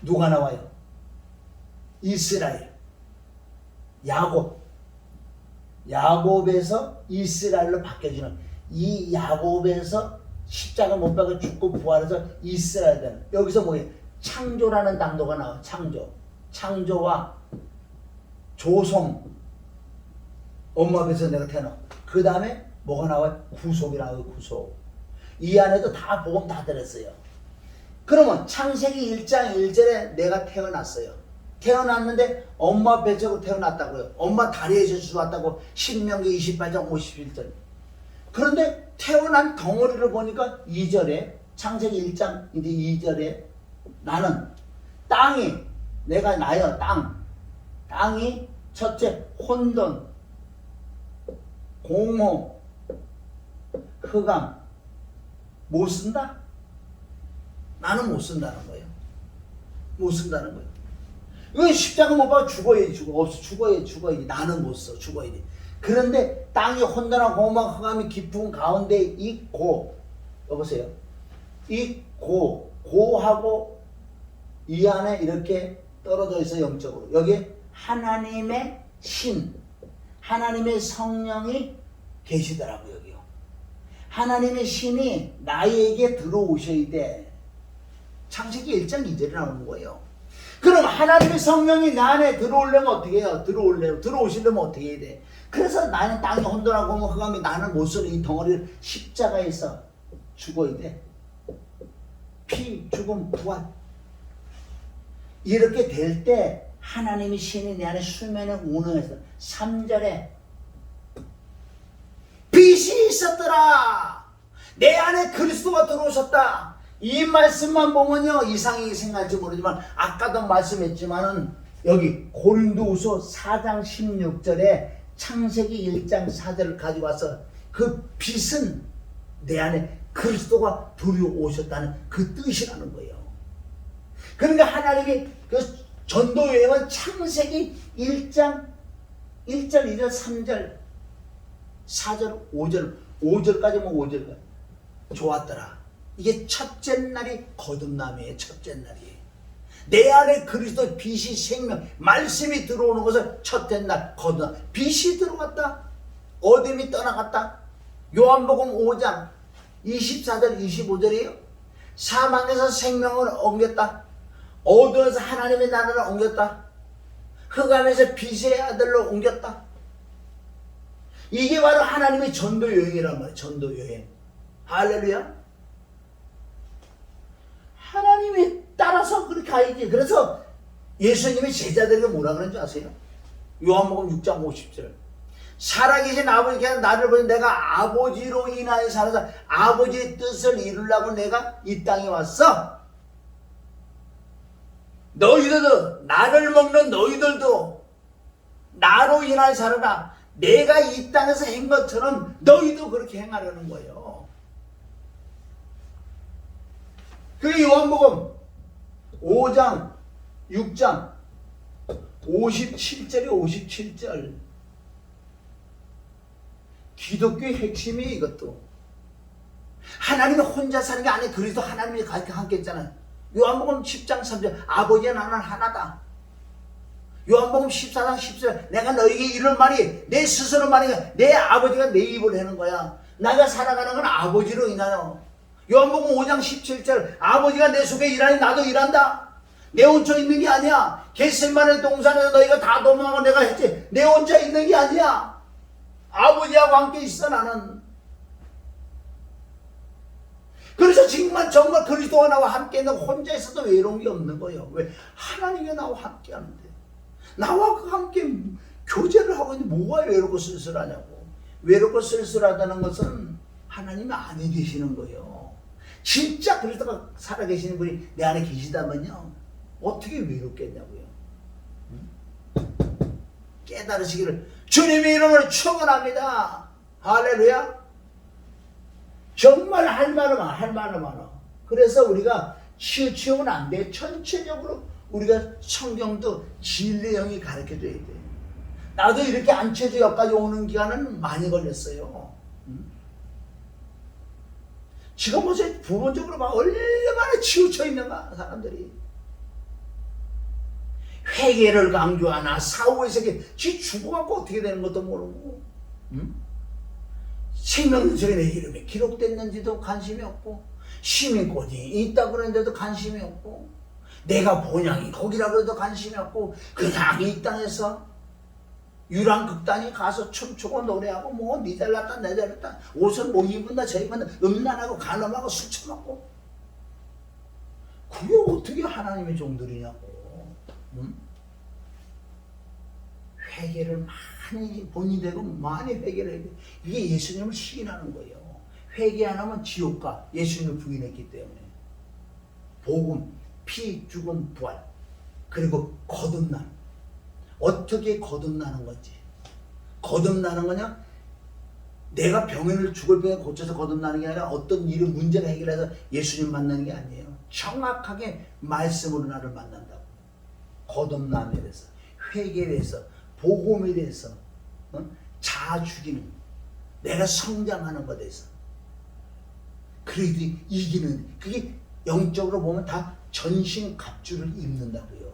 누가 나와요? 이스라엘. 야곱에서 이스라엘로 바뀌어지는, 이 야곱에서 십자가 못 박아 죽고 부활해서 이스라엘 되는, 여기서 뭐예요? 창조라는 단어가 나와. 창조와 조성, 엄마 배에서 내가 태어나. 그 다음에 뭐가 나와요? 구속이라고. 구속. 이 안에도 다 복음 다 들었어요. 그러면 창세기 1장 1절에 내가 태어났어요. 태어났는데 엄마 배에서 태어났다고요. 엄마 다리에서 주웠다고 신명기 28장 51절. 그런데 태어난 덩어리를 보니까 2절에, 창세기 1장 이제 2절에 나는 땅이, 내가 나요. 땅이 첫째 혼돈, 공허, 흑암 못 쓴다? 나는 못 쓴다는 거예요. 못 쓴다는 거예요. 이거 십자가 못 박아 죽어야지. 나는 못 써. 죽어야 돼. 그런데 땅이 혼돈하고 공허, 흑암이 깊은 가운데 있고, 여보세요. 있고, 고하고 이 안에 이렇게 떨어져 있어. 영적으로 여기 하나님의 신, 하나님의 성령이 계시더라고요. 여기요. 하나님의 신이 나에게 들어오셔야 돼. 창세기 1장 2절에 나오는 거예요. 그럼 하나님의 성령이 나 안에 들어오려면 어떻게 해요? 들어오시려면 어떻게 해야 돼? 그래서 나는 땅이 혼돈하고 뭐 흑암이, 나는 못 쓰는 이 덩어리를 십자가에서 죽어야 돼. 피, 죽음, 부활. 이렇게 될 때 하나님의 신이 내 안에 수면에 운행해서 3절에 빛이 있었더라. 내 안에 그리스도가 들어오셨다. 이 말씀만 보면요, 이상하게 생각할지 모르지만 아까도 말씀했지만은 여기 고린도후서 4장 16절에 창세기 1장 4절을 가지고 와서 그 빛은 내 안에 그리스도가 들어오셨다는 그 뜻이라는 거예요. 그러니까 하나님이 그 전도 여행은 창세기 1장 1절, 2절, 3절, 4절, 5절까지 뭐 5절까지 좋았더라. 이게 첫째 날이 거듭남이에요. 첫째 날이. 내 안에 그리스도 빛이 생명, 말씀이 들어오는 것을 첫째 날 거듭남. 빛이 들어갔다. 어둠이 떠나갔다. 요한복음 5장 24절, 25절이에요. 사망에서 생명을 옮겼다. 어두워서 하나님의 나라를 옮겼다. 흑암에서 빛의 아들로 옮겼다. 이게 바로 하나님의 전도 여행이란 말이에요. 전도 여행. 할렐루야. 하나님이 따라서 그렇게 가야지. 그래서 예수님이 제자들에게 뭐라 그런지 아세요? 요한복음 6장 50절. 살아계신 아버지께서 나를 보니 내가 아버지로 인하여 살아서 아버지의 뜻을 이루려고 내가 이 땅에 왔어. 너희들도, 나를 먹는 너희들도 나로 인하여 살아라. 내가 이 땅에서 한 것처럼 너희도 그렇게 행하려는 거예요. 그게 요한복음 5장 6장 57절이 57절. 기독교의 핵심이 이것도. 하나님이 혼자 사는 게 아니에요. 그리스도 하나님이 함께 했잖아요. 요한복음 10장 3절 아버지와 나는 하나다. 요한복음 14장 10절 내가 너에게 이런 말이 내 스스로 말이 내 아버지가 내 입을 하는 거야. 내가 살아가는 건 아버지로 인하여. 요한복음 5장 17절 아버지가 내 속에 일하니 나도 일한다. 내 혼자 있는 게 아니야. 겟세마네 동산에서 너희가 다 도망하고 내가 했지. 내 혼자 있는 게 아니야. 아버지하고 함께 있어 나는. 그래서 정말 그리스도와 나와 함께 있는 혼자 있어도 외로운 게 없는 거예요. 왜? 하나님이 나와 함께 하는데. 나와 함께 교제를 하고 있는데 뭐가 외롭고 쓸쓸하냐고. 외롭고 쓸쓸하다는 것은 하나님이 안에 계시는 거예요. 진짜 그리스도가 살아계시는 분이 내 안에 계시다면요 어떻게 외롭겠냐고요. 깨달으시기를 주님의 이름으로 축원합니다. 할렐루야. 정말 할 말은 많아. 그래서 우리가 치우치면 안 돼. 전체적으로 우리가 성경도 진리형이 가르쳐줘야 돼. 나도 이렇게 안채주 역까지 오는 기간은 많이 걸렸어요. 지금 보세요. 부분적으로 막 얼마나 치우쳐 있는가 사람들이. 회개를 강조하나 사후의 세계 지 죽어갖고 어떻게 되는 것도 모르고 생명문서에 내 이름이 기록됐는지도 관심이 없고 시민권이 있다 그러는데도 관심이 없고 내가 본향이 거기라고 해도 관심이 없고 그냥 이 땅에서 유랑극단에 가서 춤추고 노래하고 뭐 니 잘났다 내 잘났다 옷은 뭐 입은다 저 입은다 음란하고 간음하고 술 처먹고 그게 어떻게 하나님의 종들이냐고. 회개를 많이 본이 되고 많이 회개를 해야 돼. 이게 예수님을 시인하는 거예요. 회개 안 하면 지옥 가. 예수님을 부인했기 때문에. 복음, 피, 죽음, 부활 그리고 거듭남. 어떻게 거듭나는 건지. 거듭나는 거냐? 내가 병을 죽을 병에 고쳐서 거듭나는 게 아니라 어떤 일을 문제가 해결해서 예수님 만나는 게 아니에요. 정확하게 말씀으로 나를 만난다고. 거듭남에 대해서, 회개에 대해서, 복음에 대해서, 자아 죽이는, 내가 성장하는 것에 대해서. 그래도 이기는, 그게 영적으로 보면 다 전신갑주를 입는다고요.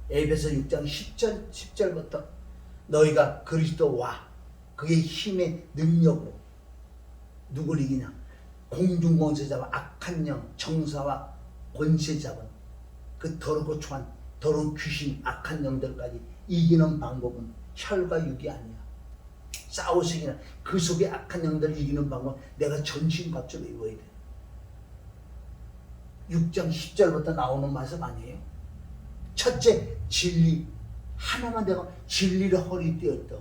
에베소 6장 10절부터 너희가 그리스도와 그의 힘의 능력으로 누굴 이기냐? 공중권세 잡은 악한 영, 정사와 권세 잡은 그 더럽고 초한 더러운 귀신, 악한 영들까지 이기는 방법은 혈과 육이 아니야. 싸우시기나 그 속에 악한 영들을 이기는 방법은 내가 전신갑주를 입어야 돼. 6장 10절부터 나오는 말씀 아니에요? 첫째, 진리. 하나만 내가 진리를 허리띠를 떠.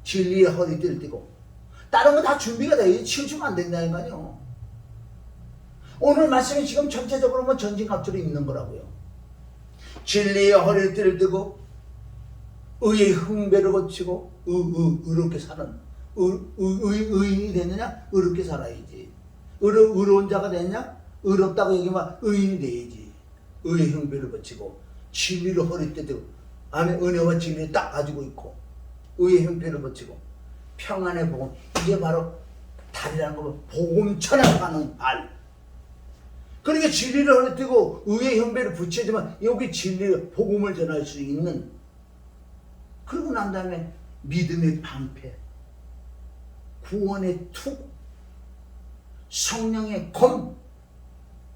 진리의 허리띠를 띠고 다른 거 다 준비가 돼. 치우치면 안 된다는 거 아니에요. 오늘 말씀이 지금 전체적으로 뭐 전신갑주를 입는 거라고요. 진리의 허리띠를 띠고 의의 흥배를 거치고 의롭게 사는 의인이 됐느냐? 의롭게 살아야지. 의로운 자가 됐냐? 의롭다고 여기면 의인이 돼야지. 의의 흥배를 거치고 진리를 허리띠 띠고 안에 은혜와 진리를 딱 가지고 있고 의의 형편을 거치고 평안의 복음. 이게 바로 달이라는 거 복음 천하로 가는 발. 그러니까 진리를 허리띠고 의의 형편을 붙여야지만 여기 진리를 복음을 전할 수 있는. 그러고 난 다음에 믿음의 방패, 구원의 투, 성령의 검,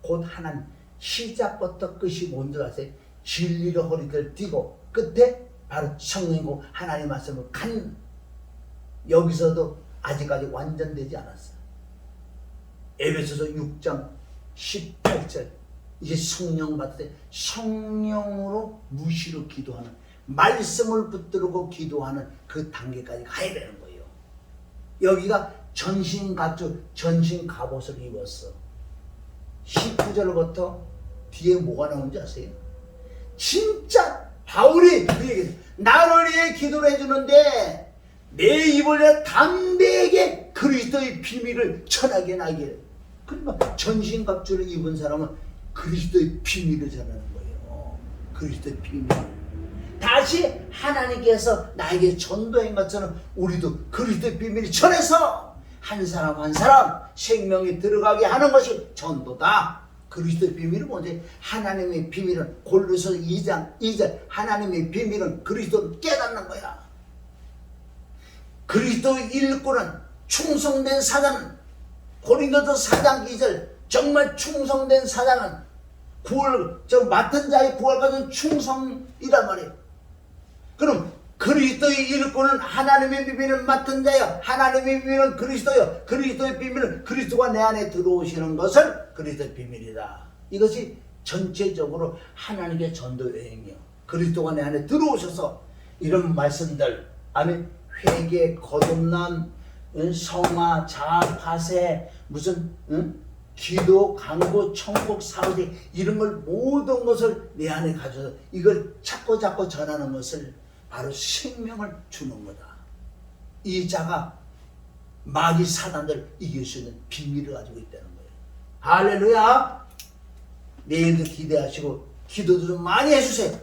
곧 하나님. 시작부터 끝이 뭔지 아세요? 진리를 허리띠를 띠고 끝에 바로 성령이고 하나님의 말씀을 간. 여기서도 아직까지 완전되지 않았어요. 에베소서 6장 18절 이제 성령 받을 때 성령으로 무시로 기도하는, 말씀을 붙들고 기도하는 그 단계까지 가야 되는 거예요. 여기가 전신갑주, 전신갑옷을 입었어. 19절부터 뒤에 뭐가 나오는지 아세요? 진짜 바울이 그 얘기했어요. 나를 위해 기도를 해주는데 내 입을 담대하게 그리스도의 비밀을 전하게 나기를. 그러니까 전신갑주를 입은 사람은 그리스도의 비밀을 전하는 거예요. 그리스도의 비밀. 다시 하나님께서 나에게 전도한 것처럼 우리도 그리스도의 비밀을 전해서 한 사람 한 사람 생명이 들어가게 하는 것이 전도다. 그리스도의 비밀은 뭐지? 하나님의 비밀은 골로새 2장 2절 하나님의 비밀은 그리스도를 깨닫는 거야. 그리스도의 일꾼은 충성된 사자는 고린도서 4장 2절 정말 충성된 사자는 맡은 자의 구원까지는 충성이란 말이에요. 그럼 그리스도의 일꾼은 하나님의 비밀을 맡은 자야. 하나님의 비밀은 그리스도요. 그리스도의 비밀은 그리스도가 내 안에 들어오시는 것을 그리스도의 비밀이다. 이것이 전체적으로 하나님의 전도 여행이요. 그리스도가 내 안에 들어오셔서 이런 말씀들, 아멘. 회개, 거듭남, 성화, 자아, 파쇄, 무슨 기도, 강구, 천국, 사후대 이런 걸 모든 것을 내 안에 가져서 이걸 자꾸 전하는 것을 바로 생명을 주는 거다. 이 자가 마귀 사단들 이길 수 있는 비밀을 가지고 있다는 거예요. 할렐루야. 내일도 기대하시고 기도도 좀 많이 해주세요.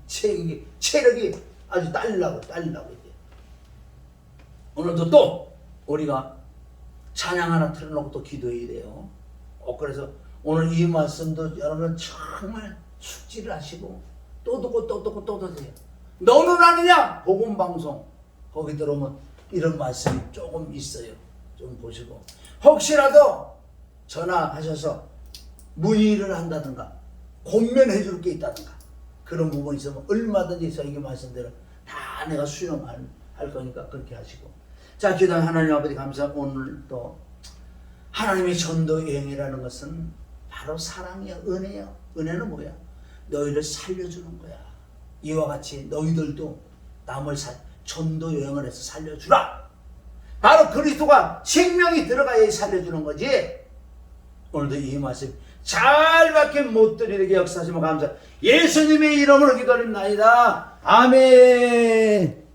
체력이 아주 딸리라고 이제. 오늘도 또 우리가 찬양 하나 틀어놓고 또 기도해야 돼요. 그래서 오늘 이 말씀도 여러분 정말 숙지를 하시고 또 듣고 드세요. 너는 아느냐? 복음방송 거기 들어오면 이런 말씀이 조금 있어요. 좀 보시고 혹시라도 전화하셔서 문의를 한다든가 권면해 줄 게 있다든가 그런 부분이 있으면 얼마든지 저에게 말씀대로 다 내가 수용할 거니까 그렇게 하시고. 자, 기도하는 하나님 아버지 감사하고 오늘 또 하나님의 전도 여행이라는 것은 바로 사랑이야, 은혜야. 은혜는 뭐야? 너희를 살려주는 거야. 이와 같이 너희들도 남을 전도 여행을 해서 살려주라. 바로 그리스도가 생명이 들어가야 살려주는 거지. 오늘도 이 말씀 잘 박힌 못들이에게 역사하시면 감사. 예수님의 이름으로 기도드립니다. 아멘.